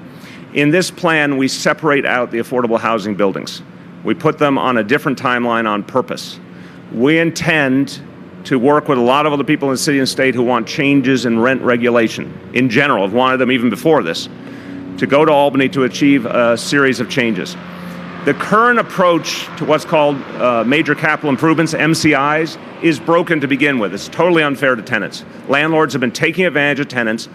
In this plan, we separate out the affordable housing buildings. We put them on a different timeline on purpose. We intend to work with a lot of other people in the city and state who want changes in rent regulation in general, have wanted them even before this, to go to Albany to achieve a series of changes. The current approach to what's called major capital improvements, MCIs, is broken to begin with. It's totally unfair to tenants. Landlords have been taking advantage of tenants,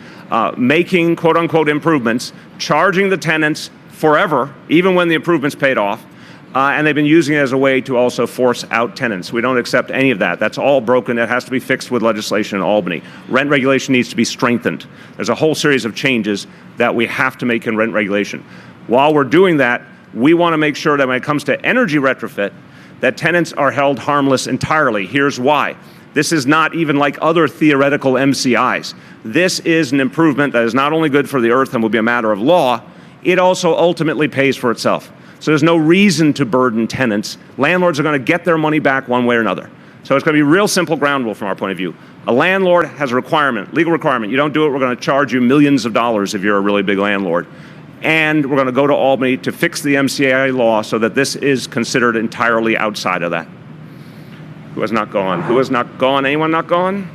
making quote-unquote improvements, charging the tenants forever, even when the improvements paid off, and they've been using it as a way to also force out tenants. We don't accept any of that. That's all broken. It has to be fixed with legislation in Albany. Rent regulation needs to be strengthened. There's a whole series of changes that we have to make in rent regulation. While we're doing that, we want to make sure that when it comes to energy retrofit, that tenants are held harmless entirely. Here's why. This is not even like other theoretical MCIs. This is an improvement that is not only good for the earth and will be a matter of law, it also ultimately pays for itself. So there's no reason to burden tenants. Landlords are going to get their money back one way or another. So it's going to be real simple ground rule from our point of view. A landlord has a requirement, legal requirement. You don't do it, we're going to charge you millions of dollars if you're a really big landlord. And we're going to go to Albany to fix the MCA law so that this is considered entirely outside of that. Who has not gone? Who has not gone? Anyone not gone?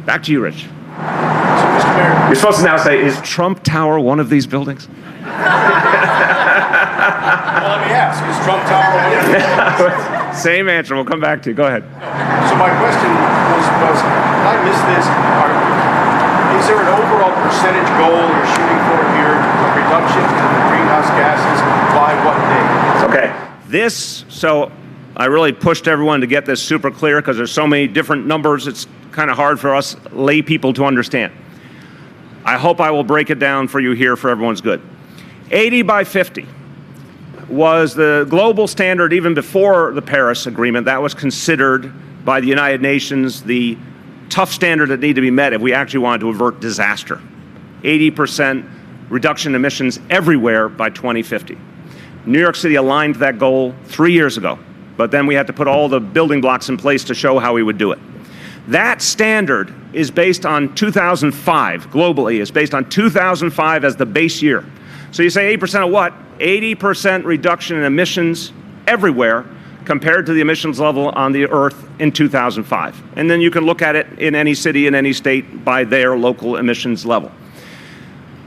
Back to you, Rich. So, Mr. Mayor. You're supposed to now say, is Trump Tower one of these buildings? Well, let me ask, is Trump Tower one of these buildings? Same answer. We'll come back to you. Go ahead. So my question was I missed this. Is there an overall percentage goal you're shooting for here, a reduction in the greenhouse gases by what date? So I really pushed everyone to get this super clear because there's so many different numbers, it's kind of hard for us lay people to understand. I hope I will break it down for you here for everyone's good. 80 by 50 was the global standard even before the Paris Agreement. That was considered by the United Nations the tough standard that needed to be met if we actually wanted to avert disaster. 80% reduction in emissions everywhere by 2050. New York City aligned to that goal 3 years ago, but then we had to put all the building blocks in place to show how we would do it. That standard is based on 2005, globally, is based on 2005 as the base year. So you say 80% of what? 80% reduction in emissions everywhere compared to the emissions level on the Earth in 2005. And then you can look at it in any city, in any state, by their local emissions level.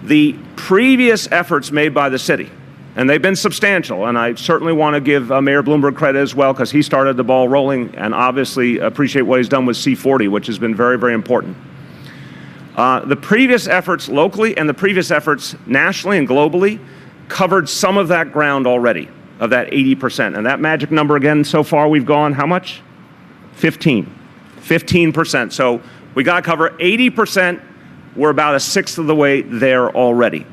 The previous efforts made by the city, and they've been substantial, and I certainly want to give Mayor Bloomberg credit as well because he started the ball rolling, and obviously appreciate what he's done with C40, which has been very, very important. The previous efforts locally and the previous efforts nationally and globally covered some of that ground already, of that 80%. And that magic number again, so far we've gone how much? 15%. So we got to cover 80%. We're about a sixth of the way there already.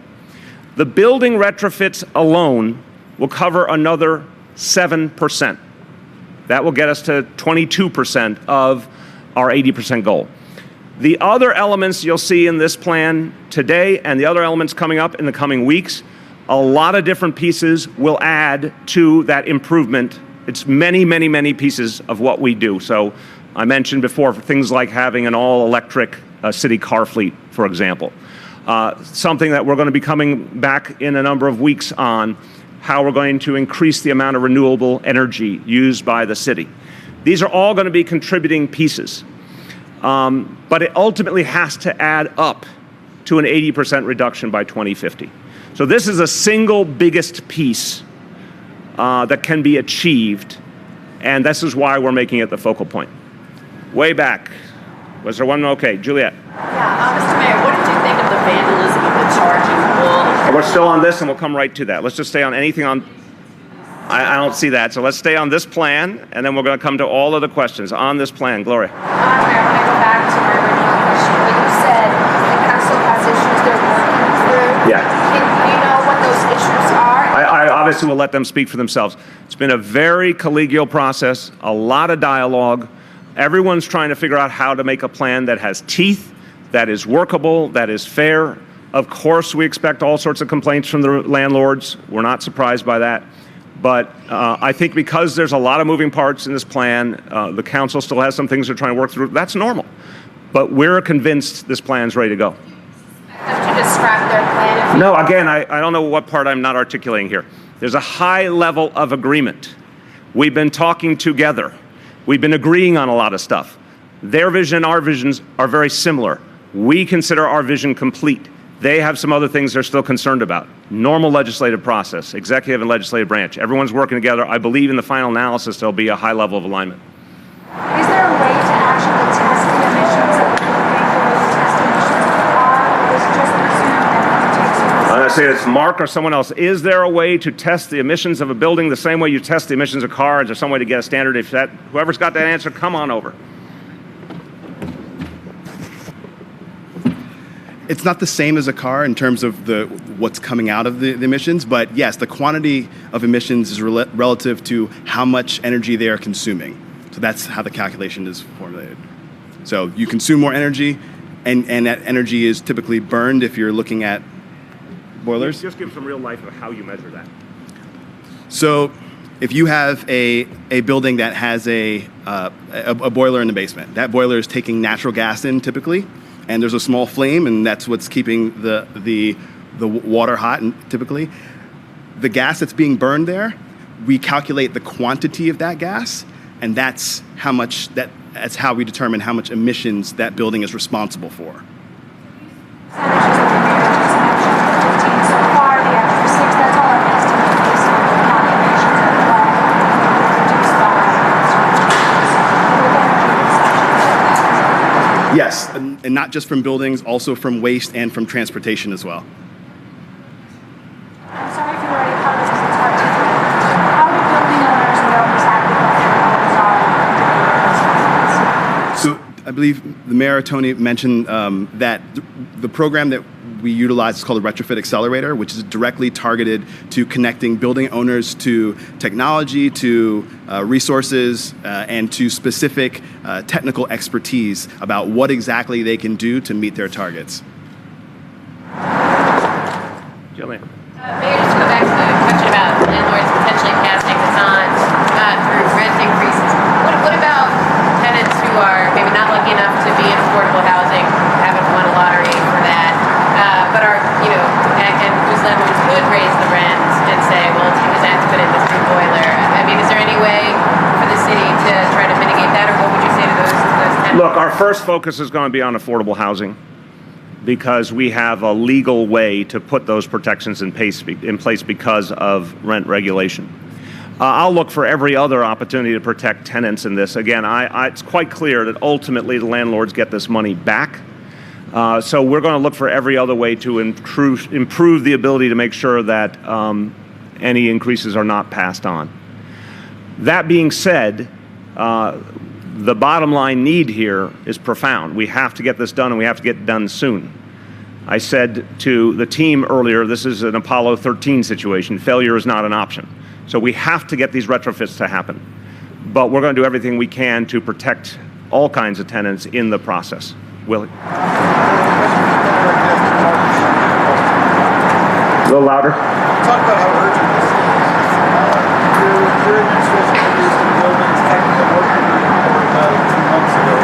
The building retrofits alone will cover another 7%. That will get us to 22% of our 80% goal. The other elements you'll see in this plan today and the other elements coming up in the coming weeks, a lot of different pieces will add to that improvement. It's many, many, many pieces of what we do. So I mentioned before things like having an all-electric city car fleet, for example. Something that we're going to be coming back in a number of weeks on, how we're going to increase the amount of renewable energy used by the city. These are all going to be contributing pieces. But it ultimately has to add up to an 80% reduction by 2050. So this is a single biggest piece that can be achieved, and this is why we're making it the focal point. Way back. Was there one? Okay, Juliet. Yeah, Mr. Mayor, what did you think of the vandalism of the charging wall? We're still on this, and we'll come right to that. Let's just stay on anything on... I don't see that, so let's stay on this plan, and then we're going to come to all of the questions on this plan. Gloria. Mayor, I want to go back to my original question. When you said the council has issues they're working through, Yeah. do you know what those issues are? I obviously will let them speak for themselves. It's been a very collegial process, a lot of dialogue. Everyone's trying to figure out how to make a plan that has teeth, that is workable, that is fair. Of course, we expect all sorts of complaints from the landlords. We're not surprised by that. But I think because there's a lot of moving parts in this plan, the council still has some things they're trying to work through. That's normal. But we're convinced this plan's ready to go. Have to just scrap their plan? If No, again, I don't know what part I'm not articulating here. There's a high level of agreement. We've been talking together. We've been agreeing on a lot of stuff. Their vision and our visions are very similar. We consider our vision complete. They have some other things they're still concerned about. Normal legislative process, executive and legislative branch. Everyone's working together. I believe in the final analysis there'll be a high level of alignment. Is there a way to actually test the emissions of the building or test the emissions of the car? Or is it just presumed that it takes you? I'm going to say it's Mark or someone else. Is there a way to test the emissions of a building the same way you test the emissions of cars? Is there some way to get a standard? If that, whoever's got that answer, come on over. It's not the same as a car in terms of what's coming out of the emissions, but yes, the quantity of emissions is relative to how much energy they are consuming. So that's how the calculation is formulated. So you consume more energy, and that energy is typically burned if you're looking at boilers. Just give some real life of how you measure that. So if you have a building that has a boiler in the basement, that boiler is taking natural gas in typically, and there's a small flame, and that's what's keeping the water hot. And typically, the gas that's being burned there, we calculate the quantity of that gas, and that's how we determine how much emissions that building is responsible for. Yes, and not just from buildings, also from waste and from transportation as well. I'm sorry if you already covered this, it's hard to hear. How do building believe the Mayor, Tony, mentioned that the program that we utilize is called the Retrofit Accelerator, which is directly targeted to connecting building owners to technology, to resources, and to specific technical expertise about what exactly they can do to meet their targets. Jillian. Mayor, just to go back to the question about landlords potentially passing this on through rent increases. What about tenants who are maybe not lucky enough to be in affordable housing, haven't won a lottery for that, but are, and whose landlords could raise the rent and say, well, it's because I have to put in this new boiler. I mean, is there any way for the city to try to mitigate that, or what would you say to those tenants? Look, our first focus is going to be on affordable housing, because we have a legal way to put those protections in place because of rent regulation. I'll look for every other opportunity to protect tenants in this. Again, it's quite clear that ultimately the landlords get this money back. So we're going to look for every other way to improve the ability to make sure that any increases are not passed on. That being said, the bottom line need here is profound. We have to get this done, and we have to get it done soon. I said to the team earlier, this is an Apollo 13 situation. Failure is not an option. So we have to get these retrofits to happen. But we're going to do everything we can to protect all kinds of tenants in the process. Willie? A little louder. Talk about how urgent this is. Your administration produced a buildings technical working report about 2 months ago.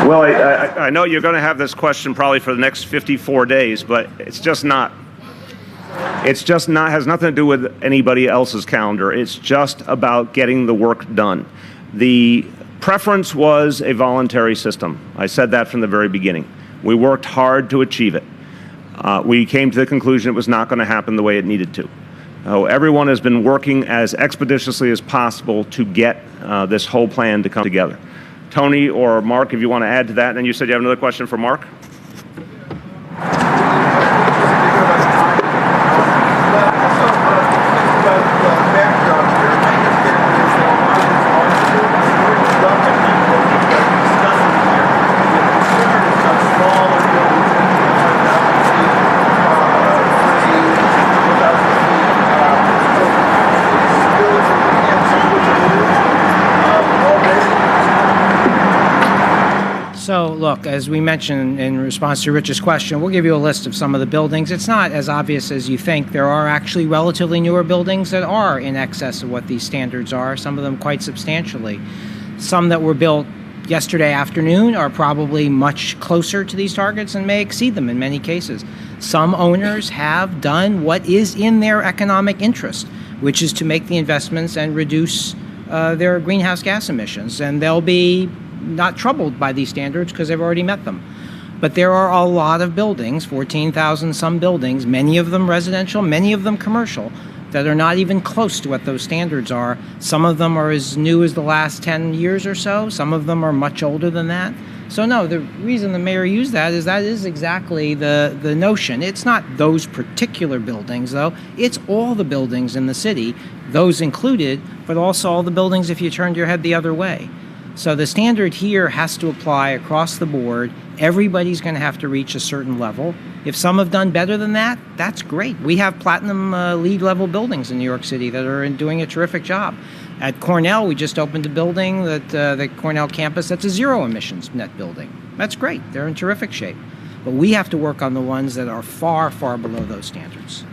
Well, I know you're going to have this question probably for the next 54 days, but it's just not. It's just not, has nothing to do with anybody else's calendar. It's just about getting the work done. The preference was a voluntary system. I said that from the very beginning. We worked hard to achieve it. We came to the conclusion it was not going to happen the way it needed to. Everyone has been working as expeditiously as possible to get this whole plan to come together. Tony or Mark, if you want to add to that. And then you said you have another question for Mark? So look, as we mentioned in response to Rich's question, we'll give you a list of some of the buildings. It's not as obvious as you think. There are actually relatively newer buildings that are in excess of what these standards are, some of them quite substantially. Some that were built yesterday afternoon are probably much closer to these targets and may exceed them in many cases. Some owners have done what is in their economic interest, which is to make the investments and reduce their greenhouse gas emissions, and they'll be not troubled by these standards because they've already met them. But there are a lot of buildings, 14,000 some buildings, many of them residential, many of them commercial, that are not even close to what those standards are. Some of them are as new as the last 10 years or so. Some of them are much older than that. So no, the reason the mayor used that is exactly the notion. It's not those particular buildings, though. It's all the buildings in the city, those included, but also all the buildings if you turned your head the other way. So the standard here has to apply across the board. Everybody's going to have to reach a certain level. If some have done better than that, that's great. We have platinum LEED level buildings in New York City that are doing a terrific job. At Cornell, we just opened a building, the Cornell campus, that's a zero emissions net building. That's great. They're in terrific shape. But we have to work on the ones that are far, far below those standards.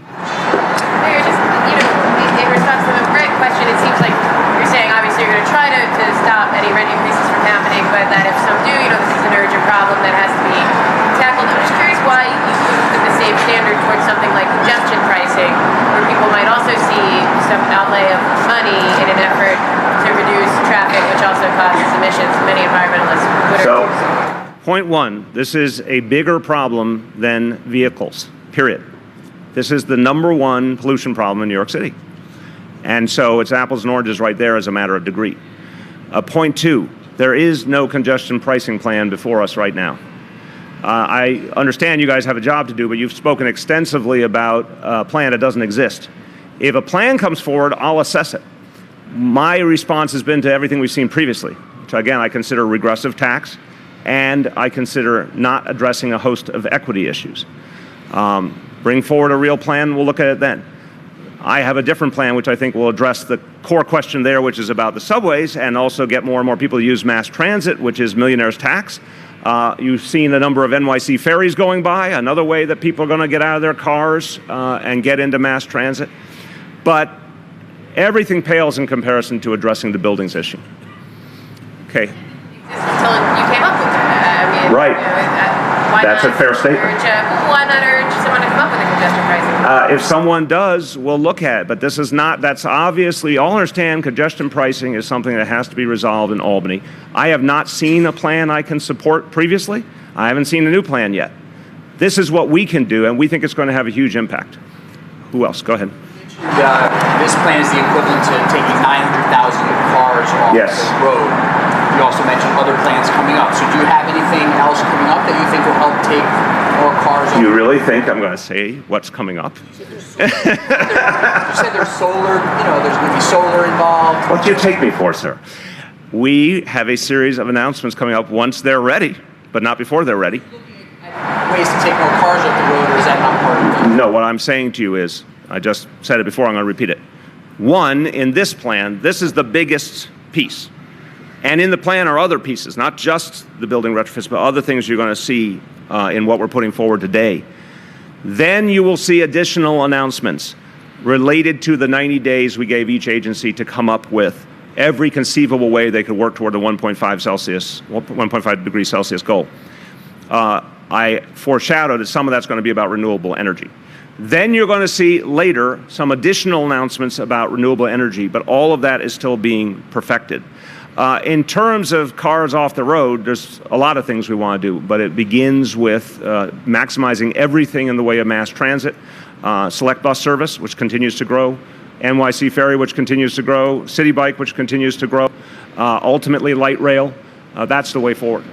Mayor, just, in response to the Brett question, it seems like you're saying obviously you're going to try to stop any rent increases from happening, but that if some do, this is an urgent problem that has to be tackled. I'm just curious why you wouldn't put the same standard towards something like congestion pricing, where people might also see some outlay of money in an effort to reduce traffic, which also causes emissions. Many environmentalists would So, point one, this is a bigger problem than vehicles, period. This is the #1 pollution problem in New York City. And so it's apples and oranges right there as a matter of degree. Point two, there is no congestion pricing plan before us right now. I understand you guys have a job to do, but you've spoken extensively about a plan that doesn't exist. If a plan comes forward, I'll assess it. My response has been to everything we've seen previously, which again I consider regressive tax, and I consider not addressing a host of equity issues. Bring forward a real plan, we'll look at it then. I have a different plan which I think will address the core question there, which is about the subways, and also get more and more people to use mass transit, which is millionaire's tax. You've seen a number of NYC ferries going by, another way that people are going to get out of their cars and get into mass transit. But everything pales in comparison to addressing the buildings issue. Okay. Until you came up with that. I mean, Right. Why That's not a fair statement. Why not urge someone to come up with a congestion pricing? If someone does, we'll look at it. But this is not, that's obviously, all understand congestion pricing is something that has to be resolved in Albany. I have not seen a plan I can support previously. I haven't seen a new plan yet. This is what we can do, and we think it's going to have a huge impact. Who else? Go ahead. This plan is the equivalent to taking 900,000 cars off the road. You also mentioned other plans coming up. So do you have anything else coming up that you think will help take more cars off? You really think I'm going to say what's coming up? You said there's solar, there's going to be solar involved. What do you take me for, sir? We have a series of announcements coming up once they're ready, but not before they're ready. Ways to take more cars off the road, or is that not part of it? No, what I'm saying to you is, I just said it before, I'm going to repeat it. One, in this plan, this is the biggest piece. And in the plan are other pieces, not just the building retrofits, but other things you're going to see in what we're putting forward today. Then you will see additional announcements related to the 90 days we gave each agency to come up with every conceivable way they could work toward the 1.5 degrees Celsius goal. I foreshadowed that some of that's going to be about renewable energy. Then you're going to see later some additional announcements about renewable energy, but all of that is still being perfected. In terms of cars off the road, there's a lot of things we want to do, but it begins with maximizing everything in the way of mass transit, select bus service, which continues to grow, NYC ferry, which continues to grow, city bike, which continues to grow, ultimately light rail. That's the way forward.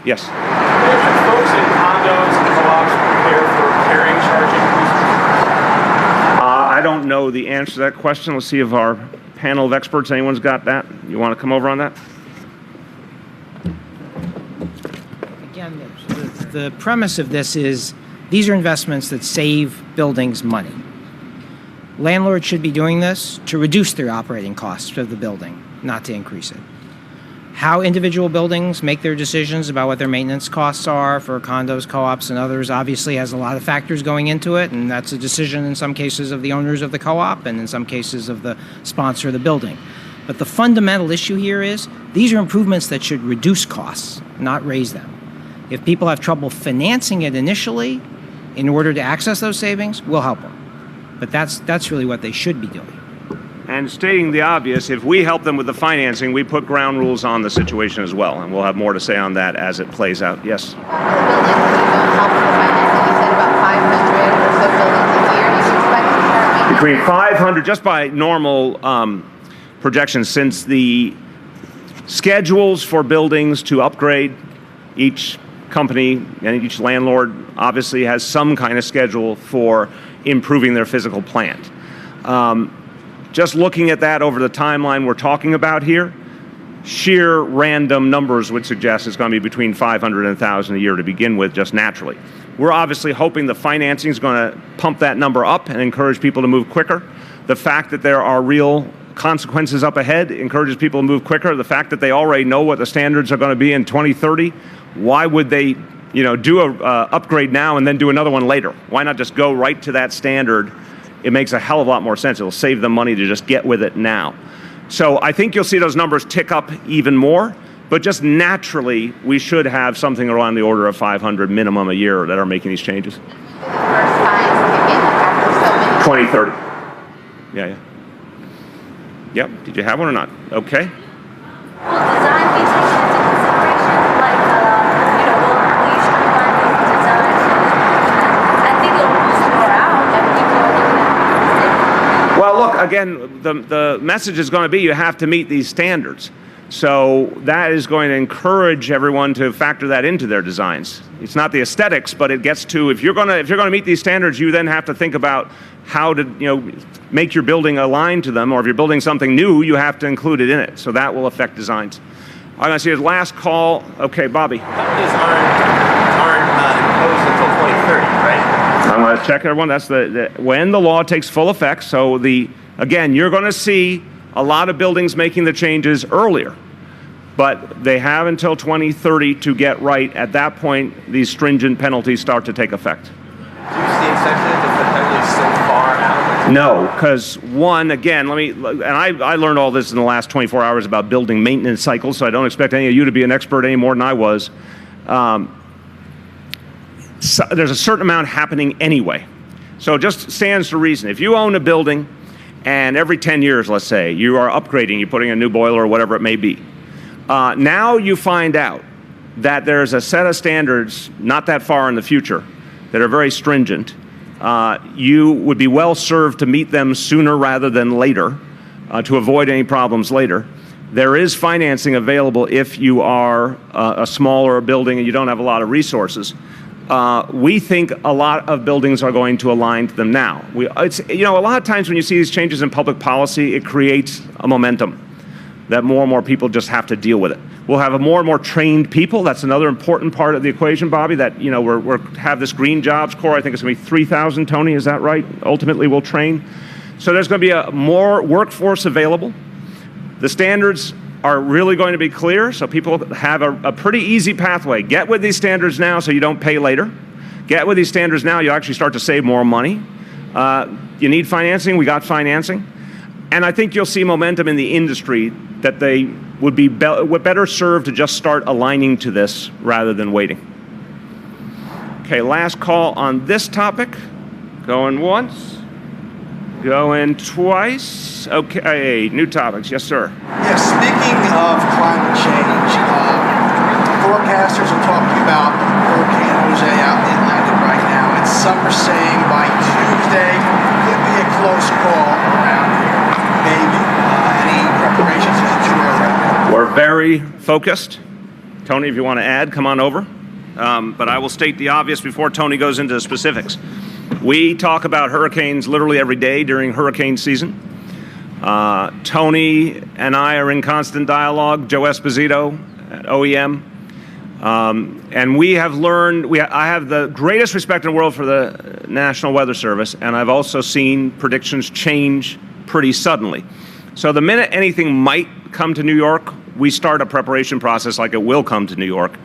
Yes? Folks in condos and co-ops prepare for carrying charge increases? I don't know the answer to that question. Let's see if our panel of experts, anyone's got that? You want to come over on that? Again, the premise of this is these are investments that save buildings money. Landlords should be doing this to reduce their operating costs of the building, not to increase it. How individual buildings make their decisions about what their maintenance costs are for condos, co-ops, and others obviously has a lot of factors going into it, and that's a decision in some cases of the owners of the co-op and in some cases of the sponsor of the building. But the fundamental issue here is these are improvements that should reduce costs, not raise them. If people have trouble financing it initially in order to access those savings, we'll help them. But that's really what they should be doing. And stating the obvious, if we help them with the financing, we put ground rules on the situation as well, and we'll have more to say on that as it plays out. Yes? Buildings that don't help with financing, you said about 500 or so buildings a year. Do you expect to start making Between 500, just by normal projections, since the schedules for buildings to upgrade, each company and each landlord obviously has some kind of schedule for improving their physical plant. Just looking at that over the timeline we're talking about here, sheer random numbers would suggest it's going to be between 500 and 1,000 a year to begin with, just naturally. We're obviously hoping the financing is going to pump that number up and encourage people to move quicker. The fact that there are real consequences up ahead encourages people to move quicker. The fact that they already know what the standards are going to be in 2030, why would they do a upgrade now and then do another one later? Why not just go right to that standard? It makes a hell of a lot more sense. It'll save them money to just get with it now. So I think you'll see those numbers tick up even more, but just naturally, we should have something around the order of 500 minimum a year that are making these changes. 2030. Yeah. Yep. Did you have one or not? Okay. Will design be taken into consideration? Like, will you streamline these designs? I think it'll boost morale and people are looking at it. Well, look, again, the message is going to be you have to meet these standards. So that is going to encourage everyone to factor that into their designs. It's not the aesthetics, but it gets to, if you're going to meet these standards, you then have to think about how to make your building align to them, or if you're building something new, you have to include it in it. So that will affect designs. I'm going to see his last call. Okay, Bobby. Companies aren't imposed until 2030, right? I'm going to check everyone. That's when the law takes full effect. So again, you're going to see a lot of buildings making the changes earlier, but they have until 2030 to get right. At that point, these stringent penalties start to take effect. Do you see exceptions if the penalty is so far out? No, because one, again, I learned all this in the last 24 hours about building maintenance cycles, so I don't expect any of you to be an expert any more than I was. So there's a certain amount happening anyway. So it just stands to reason. If you own a building and every 10 years, let's say, you are upgrading, you're putting a new boiler or whatever it may be, now you find out that there's a set of standards not that far in the future that are very stringent. You would be well served to meet them sooner rather than later to avoid any problems later. There is financing available if you are a smaller building and you don't have a lot of resources. We think a lot of buildings are going to align to them now. A lot of times when you see these changes in public policy, it creates a momentum that more and more people just have to deal with it. We'll have more and more trained people. That's another important part of the equation, Bobby, that we're have this green jobs corps. I think it's going to be 3,000, Tony, is that right? Ultimately, we'll train. So there's going to be a more workforce available. The standards are really going to be clear, so people have a pretty easy pathway. Get with these standards now so you don't pay later. Get with these standards now, you actually start to save more money. You need financing, we got financing. And I think you'll see momentum in the industry that they would be better served to just start aligning to this rather than waiting. Okay, last call on this topic. Going once, going twice. Okay, new topics, yes sir. Yeah, speaking of climate change, forecasters are talking about Hurricane Jose out in the Atlantic right now, and some are saying by Tuesday could be a close call around here. Maybe. Any preparations that you are recommending? We're very focused. Tony, if you want to add, come on over. But I will state the obvious before Tony goes into the specifics. We talk about hurricanes literally every day during hurricane season. Tony and I are in constant dialogue, Joe Esposito at OEM. And we have learned, I have the greatest respect in the world for the National Weather Service, and I've also seen predictions change pretty suddenly. So the minute anything might come to New York, we start a preparation process like it will come to New York.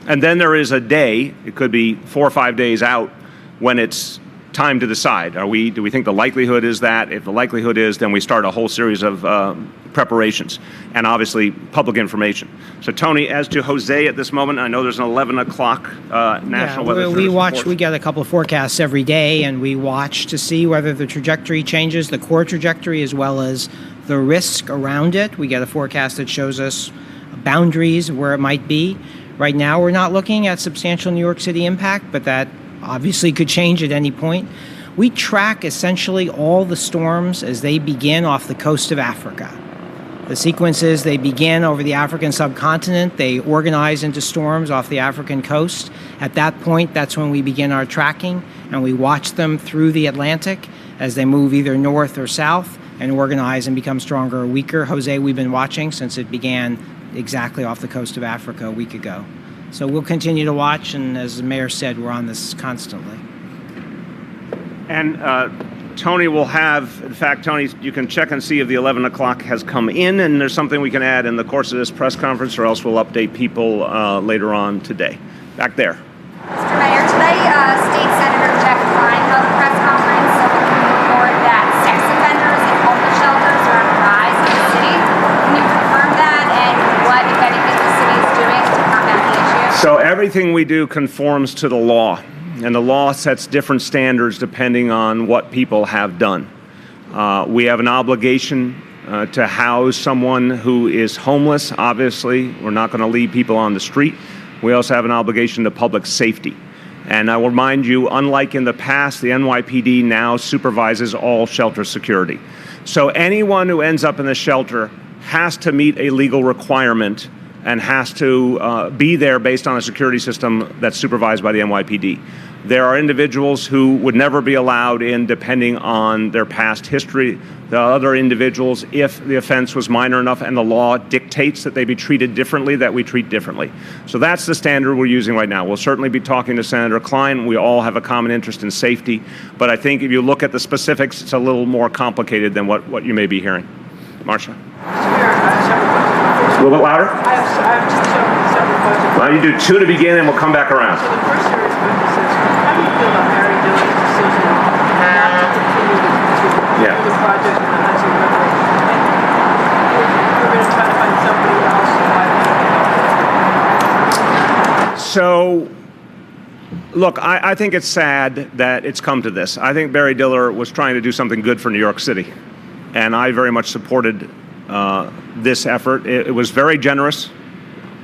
And then there is a day, it could be 4 or 5 days out, when it's time to decide. Do we think the likelihood is that? If the likelihood is, then we start a whole series of preparations and obviously public information. So Tony, as to Jose at this moment, I know there's an 11 o'clock National Weather Service report. We get a couple of forecasts every day, and we watch to see whether the trajectory changes, the core trajectory, as well as the risk around it. We get a forecast that shows us boundaries where it might be. Right now, we're not looking at substantial New York City impact, but that obviously could change at any point. We track essentially all the storms as they begin off the coast of Africa. The sequence is they begin over the African subcontinent, they organize into storms off the African coast. At that point, that's when we begin our tracking, and we watch them through the Atlantic as they move either north or south and organize and become stronger or weaker. Jose, we've been watching since it began exactly off the coast of Africa a week ago. So we'll continue to watch, and as the mayor said, we're on this constantly. And Tony will have, in fact, Tony, you can check and see if the 11 o'clock has come in, and there's something we can add in the course of this press conference, or else we'll update people later on today. Back there. Mr. Mayor, today State Senator Jeff Klein held a press conference looking report that sex offenders and homeless shelters are on the rise in the city. Can you confirm that, and what, if anything, the city is doing to combat the issue? So everything we do conforms to the law, and the law sets different standards depending on what people have done. We have an obligation to house someone who is homeless. Obviously, we're not going to leave people on the street. We also have an obligation to public safety. And I will remind you, unlike in the past, the NYPD now supervises all shelter security. So anyone who ends up in the shelter has to meet a legal requirement and has to be there based on a security system that's supervised by the NYPD. There are individuals who would never be allowed in depending on their past history. The other individuals, if the offense was minor enough and the law dictates that they be treated differently, that we treat differently. So that's the standard we're using right now. We'll certainly be talking to Senator Klein. We all have a common interest in safety. But I think if you look at the specifics, it's a little more complicated than what you may be hearing. Marcia? A little bit louder? I have just several questions. Why don't you do two to begin and we'll come back around. So the first series of witnesses, how do you feel about Barry Diller's decision not to continue to do the project in the Hudson River? And we're going to try to find somebody else to buy that. So, look, I think it's sad that it's come to this. I think Barry Diller was trying to do something good for New York City, and I very much supported this effort. It was very generous.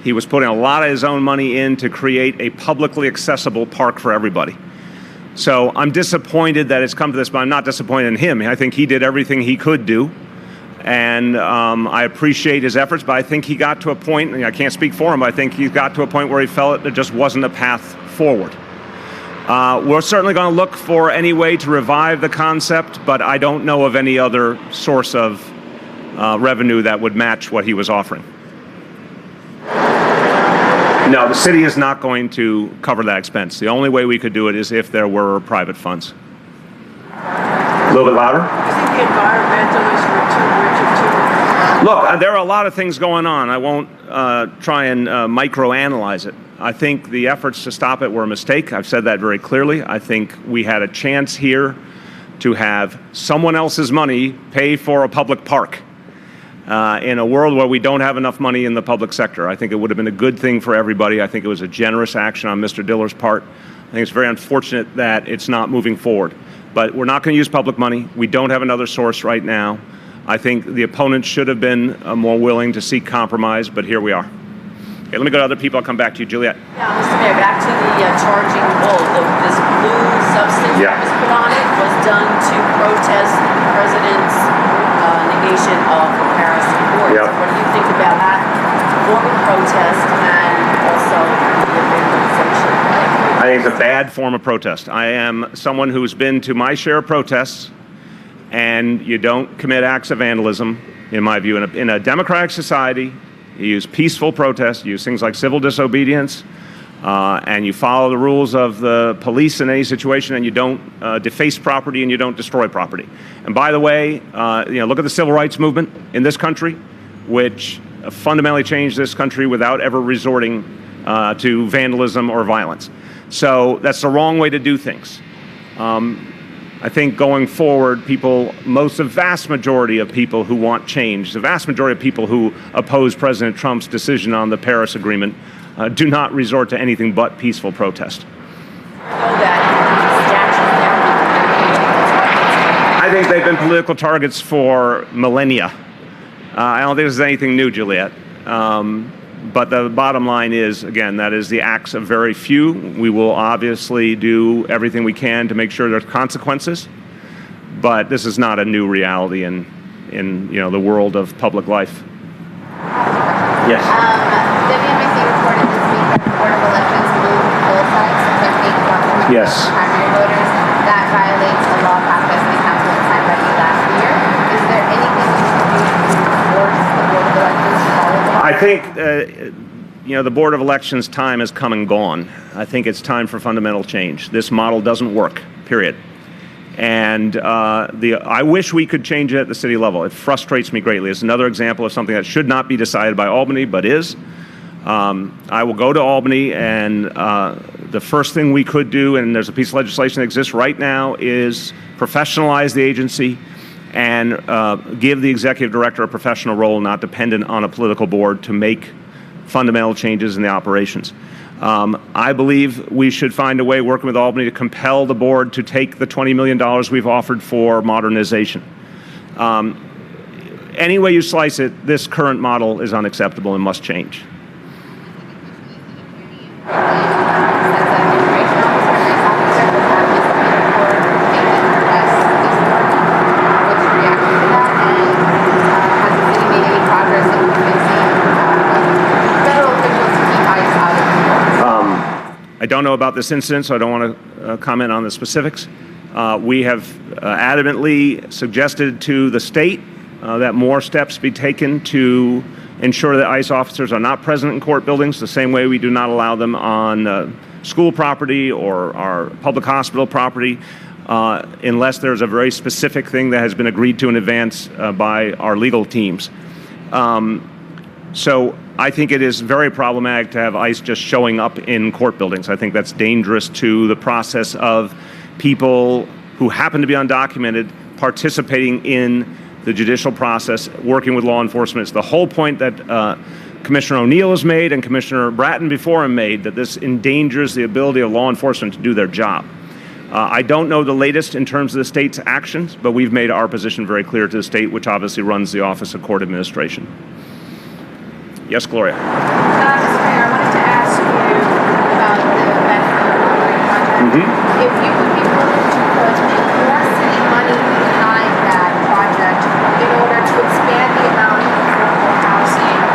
He was putting a lot of his own money in to create a publicly accessible park for everybody. So I'm disappointed that it's come to this, but I'm not disappointed in him. I think he did everything he could do, and I appreciate his efforts, but I think he got to a point, and I can't speak for him, but I think he got to a point where he felt there just wasn't a path forward. We're certainly going to look for any way to revive the concept, but I don't know of any other source of revenue that would match what he was offering. No, the city is not going to cover that expense. The only way we could do it is if there were private funds. A little bit louder? I think the environmentalists were too rich and too... Look, there are a lot of things going on. I won't try and microanalyze it. I think the efforts to stop it were a mistake. I've said that very clearly. I think we had a chance here to have someone else's money pay for a public park. In a world where we don't have enough money in the public sector. I think it would have been a good thing for everybody. I think it was a generous action on Mr. Diller's part. I think it's very unfortunate that it's not moving forward. But we're not going to use public money. We don't have another source right now. I think the opponents should have been more willing to seek compromise, but here we are. Okay, let me go to other people. I'll come back to you. Juliet. Yeah, Mr. Mayor, back to the charging bull. This blue substance that was put on it was done to protest the president's negation of the Paris Accord. Yep. What do you think about that form of protest and also the vandalization? I think it's a bad form of protest. I am someone who's been to my share of protests, and you don't commit acts of vandalism, in my view. In a democratic society, you use peaceful protest, you use things like civil disobedience, and you follow the rules of the police in any situation, and you don't deface property and you don't destroy property. And by the way, look at the civil rights movement in this country, which fundamentally changed this country without ever resorting to vandalism or violence. So that's the wrong way to do things. I think going forward, the vast majority of people who want change, the vast majority of people who oppose President Trump's decision on the Paris Agreement do not resort to anything but peaceful protest. I think they've been political targets for millennia. I don't think there's anything new, Juliet. But the bottom line is, again, that is the acts of very few. We will obviously do everything we can to make sure there's consequences, but this is not a new reality in the world of public life. Yes. WMAC reported this week that the Board of Elections moved poll sites to technique for Yes. primary voters. That violates the law passed by City Council and signed by you last year. Is there anything you can do to force the Board of Elections to follow the law? I think, the Board of Elections' time has come and gone. I think it's time for fundamental change. This model doesn't work, period. And I wish we could change it at the city level. It frustrates me greatly. It's another example of something that should not be decided by Albany, but is. I will go to Albany, and the first thing we could do, and there's a piece of legislation that exists right now, is professionalize the agency and give the executive director a professional role, not dependent on a political board, to make fundamental changes in the operations. I believe we should find a way, working with Albany, to compel the board to take the $20 million we've offered for modernization. Any way you slice it, this current model is unacceptable and must change. don't know about this incident, so I don't want to comment on the specifics. We have adamantly suggested to the state that more steps be taken to ensure that ICE officers are not present in court buildings, the same way we do not allow them on school property or our public hospital property, unless there's a very specific thing that has been agreed to in advance by our legal teams. So I think it is very problematic to have ICE just showing up in court buildings. I think that's dangerous to the process of people who happen to be undocumented participating in the judicial process, working with law enforcement. It's the whole point that Commissioner O'Neill has made and Commissioner Bratton before him made, that this endangers the ability of law enforcement to do their job. I don't know the latest in terms of the state's actions, but we've made our position very clear to the state, which obviously runs the Office of Court Administration. Yes, Gloria. Mr. Mayor, I wanted to ask you about the Bedford project. If you would be willing to put more city money behind that project in order to expand the amount of affordable housing,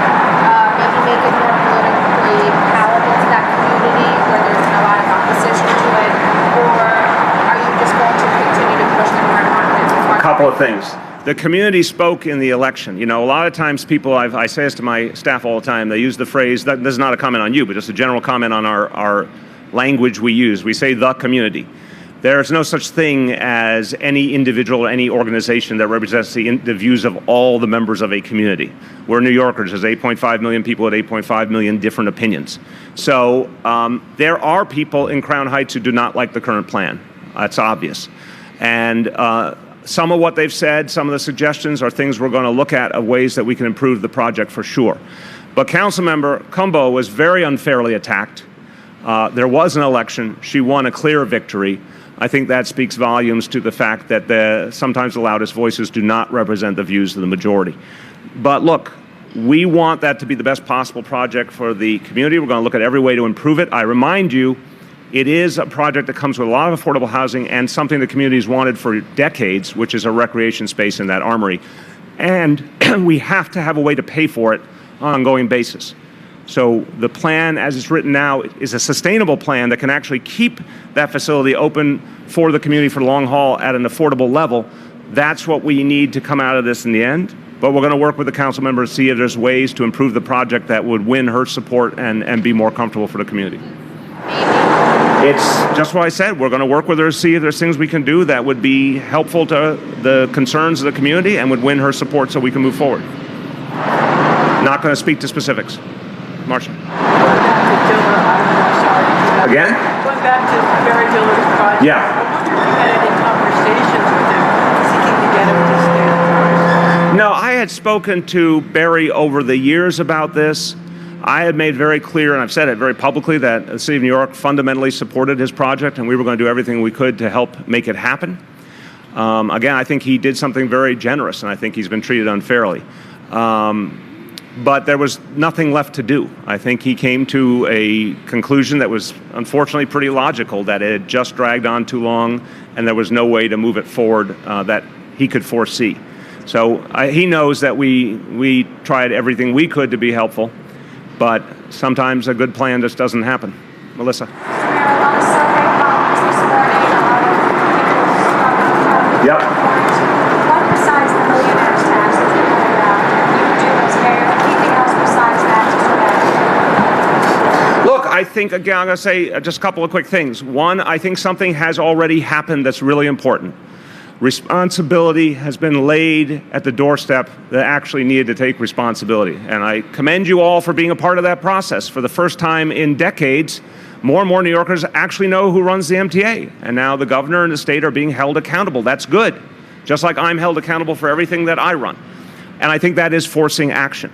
maybe make it more politically palatable to that community where there's a lot of opposition to it, or are you just going to continue to push the current market? A couple of things. The community spoke in the election. You know, a lot of times people, I say this to my staff all the time, they use the phrase, this is not a comment on you, but just a general comment on our language we use. We say the community. There's no such thing as any individual or any organization that represents the views of all the members of a community. We're New Yorkers. There's 8.5 million people with 8.5 million different opinions. So there are people in Crown Heights who do not like the current plan. That's obvious. And some of what they've said, some of the suggestions are things we're going to look at of ways that we can improve the project for sure. But Councilmember Cumbo was very unfairly attacked. There was an election. She won a clear victory. I think that speaks volumes to the fact that sometimes the loudest voices do not represent the views of the majority. But look, we want that to be the best possible project for the community. We're going to look at every way to improve it. I remind you, it is a project that comes with a lot of affordable housing and something the community's wanted for decades, which is a recreation space in that armory. And we have to have a way to pay for it on an ongoing basis. So the plan as it's written now is a sustainable plan that can actually keep that facility open for the community for the long haul at an affordable level. That's what we need to come out of this in the end. But we're going to work with the council members to see if there's ways to improve the project that would win her support and be more comfortable for the community. It's just what I said. We're going to work with her to see if there's things we can do that would be helpful to the concerns of the community and would win her support so we can move forward. Not going to speak to specifics. Marcia. Again? Going back to Barry Diller's project. Yeah. I wonder if you had any conversations with him seeking to get him to stand. No, I had spoken to Barry over the years about this. I had made very clear, and I've said it very publicly, that the City of New York fundamentally supported his project, and we were going to do everything we could to help make it happen. Again, I think he did something very generous, and I think he's been treated unfairly. But there was nothing left to do. I think he came to a conclusion that was unfortunately pretty logical, that it had just dragged on too long, and there was no way to move it forward that he could foresee. So he knows that we tried everything we could to be helpful. But sometimes a good plan just doesn't happen. Melissa. Mr. Mayor, on the survey columns this morning, Yep. what besides the millionaire's tax that you pointed out you would do as mayor? Anything else besides that to sort of? Look, I think, again, I'm going to say just a couple of quick things. One, I think something has already happened that's really important. Responsibility has been laid at the doorstep that actually needed to take responsibility. And I commend you all for being a part of that process. For the first time in decades, more and more New Yorkers actually know who runs the MTA. And now the governor and the state are being held accountable. That's good. Just like I'm held accountable for everything that I run. And I think that is forcing action.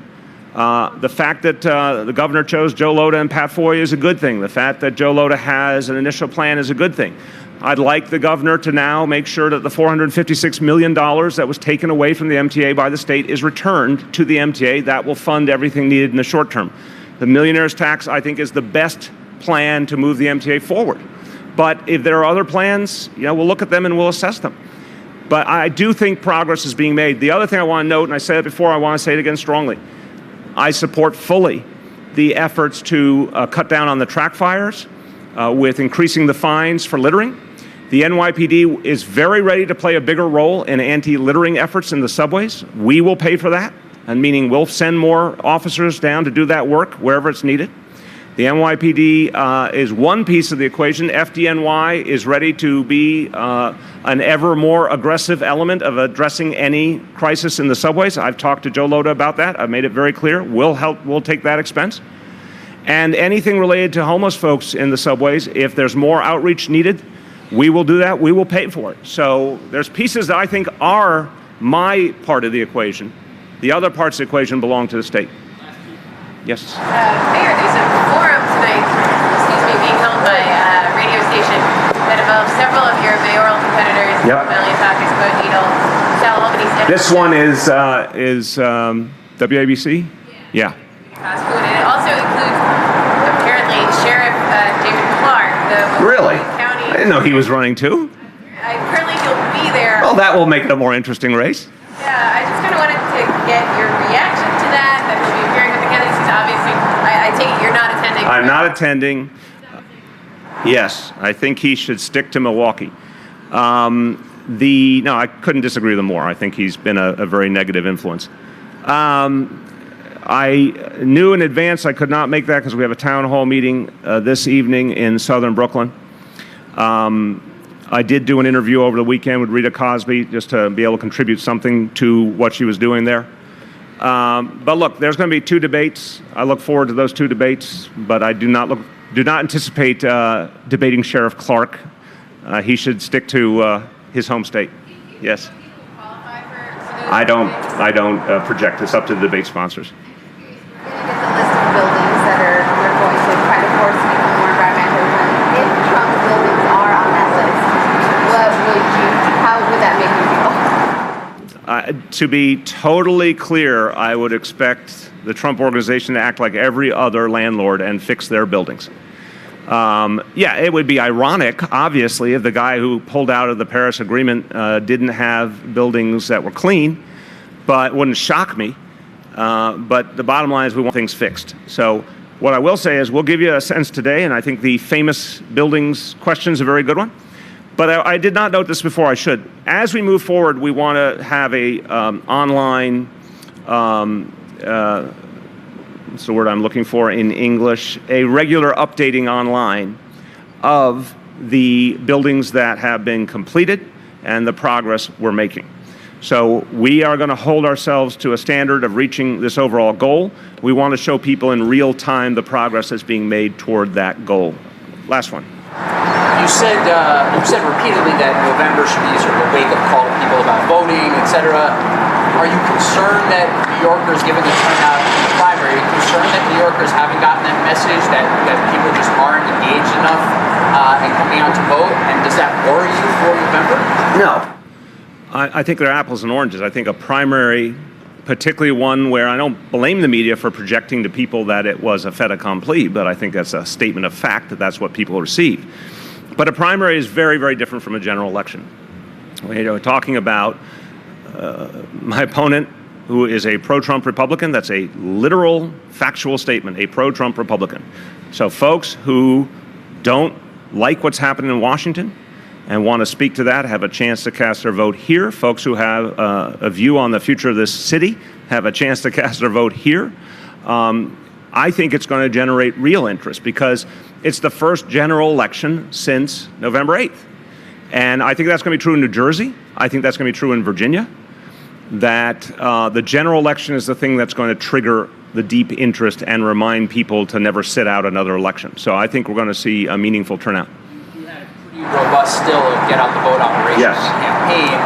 The fact that the governor chose Joe Lhota and Pat Foy is a good thing. The fact that Joe Lhota has an initial plan is a good thing. I'd like the governor to now make sure that the $456 million that was taken away from the MTA by the state is returned to the MTA. That will fund everything needed in the short term. The millionaire's tax, I think, is the best plan to move the MTA forward. But if there are other plans, we'll look at them and we'll assess them. But I do think progress is being made. The other thing I want to note, and I said it before, I want to say it again strongly, I support fully the efforts to cut down on the track fires. with increasing the fines for littering. The NYPD is very ready to play a bigger role in anti-littering efforts in the subways. We will pay for that, and meaning we'll send more officers down to do that work wherever it's needed. The NYPD is one piece of the equation. FDNY is ready to be an ever more aggressive element of addressing any crisis in the subways. I've talked to Joe Lota about that. I've made it very clear. We'll take that expense. And anything related to homeless folks in the subways, if there's more outreach needed, we will do that. We will pay for it. So there's pieces that I think are my part of the equation. The other parts of the equation belong to the state. Yes? Mayor, there's a forum tonight, being held by a radio station that involves several of your mayoral competitors, Yep. Maliotakis, Code Needle, Sal Albany's. This one is WABC? Yeah. Fast food, and it also includes apparently Sheriff David Clark, the Really? county. I didn't know he was running too. Apparently he'll be there. Well, that will make it a more interesting race. Yeah, I just kind of wanted to get your reaction to that he'll be appearing with the candidates. He's obviously, I take it you're not attending. I'm not attending. Yes, I think he should stick to Milwaukee. No, I couldn't disagree with him more. I think he's been a very negative influence. I knew in advance I could not make that because we have a town hall meeting this evening in southern Brooklyn. I did do an interview over the weekend with Rita Cosby just to be able to contribute something to what she was doing there. But look, there's going to be two debates. I look forward to those two debates, but I do not anticipate debating Sheriff Clark. He should stick to his home state. Yes. I don't project. It's up to the debate sponsors. Get the list of buildings that are we're going to try to force to become more environmentally friendly. If Trump's buildings are on that list, how would that make you feel? To be totally clear, I would expect the Trump organization to act like every other landlord and fix their buildings. Yeah, it would be ironic, obviously, if the guy who pulled out of the Paris Agreement didn't have buildings that were clean, but it wouldn't shock me. But the bottom line is we want things fixed. So what I will say is we'll give you a sense today, and I think the famous buildings question is a very good one. But I did not note this before. I should. As we move forward, we want to have a online, what's the word I'm looking for in English, a regular updating online of the buildings that have been completed and the progress we're making. So we are going to hold ourselves to a standard of reaching this overall goal. We want to show people in real time the progress that's being made toward that goal. Last one. You said repeatedly that November should be sort of a wake-up call to people about voting, etc. Are you concerned that New Yorkers, given the turnout in the primary, are you concerned that New Yorkers haven't gotten that message, that people just aren't engaged enough in coming out to vote? And does that worry you for November? No. I think they're apples and oranges. I think a primary, particularly one where I don't blame the media for projecting to people that it was a fait accompli, but I think that's a statement of fact that that's what people receive. But a primary is very, very different from a general election. We're talking about my opponent, who is a pro-Trump Republican. That's a literal, factual statement, a pro-Trump Republican. So folks who don't like what's happening in Washington and want to speak to that have a chance to cast their vote here. Folks who have a view on the future of this city have a chance to cast their vote here. I think it's going to generate real interest because it's the first general election since November 8th. And I think that's going to be true in New Jersey. I think that's going to be true in Virginia, that the general election is the thing that's going to trigger the deep interest and remind people to never sit out another election. So I think we're going to see a meaningful turnout. You had a pretty robust still get out the vote operation campaign.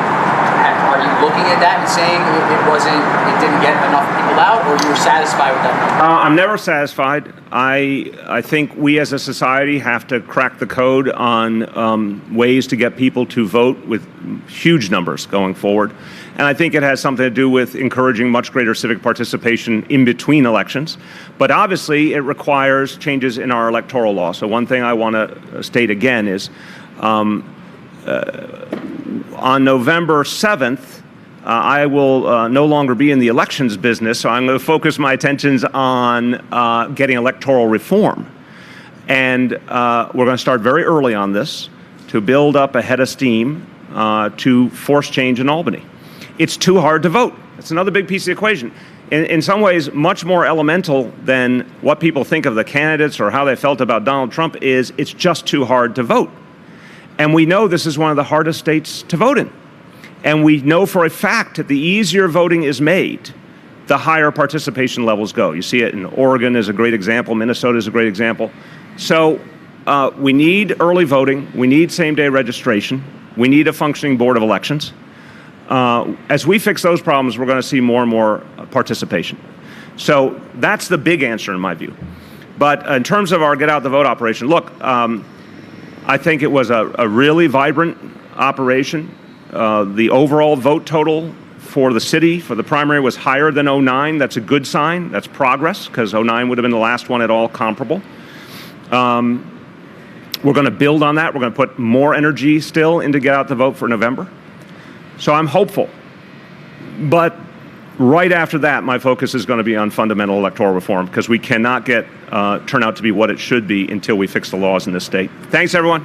Are you looking at that and saying it didn't get enough people out, or you were satisfied with that number? I'm never satisfied. I think we as a society have to crack the code on ways to get people to vote with huge numbers going forward. And I think it has something to do with encouraging much greater civic participation in between elections. But obviously, it requires changes in our electoral law. So one thing I want to state again is on November 7th, I will no longer be in the elections business, so I'm going to focus my attentions on getting electoral reform. And we're going to start very early on this to build up a head of steam to force change in Albany. It's too hard to vote. It's another big piece of the equation. In some ways, much more elemental than what people think of the candidates or how they felt about Donald Trump is it's just too hard to vote. And we know this is one of the hardest states to vote in. And we know for a fact that the easier voting is made, the higher participation levels go. You see it in Oregon is a great example. Minnesota is a great example. So we need early voting. We need same-day registration. We need a functioning Board of Elections. As we fix those problems, we're going to see more and more participation. So that's the big answer in my view. But in terms of our Get Out the Vote operation, look, I think it was a really vibrant operation. The overall vote total for the city, for the primary, was higher than '09. That's a good sign. That's progress, because '09 would have been the last one at all comparable. We're going to build on that. We're going to put more energy still into Get Out the Vote for November. So I'm hopeful. But right after that, my focus is going to be on fundamental electoral reform, because we cannot get turnout to be what it should be until we fix the laws in this state. Thanks, everyone.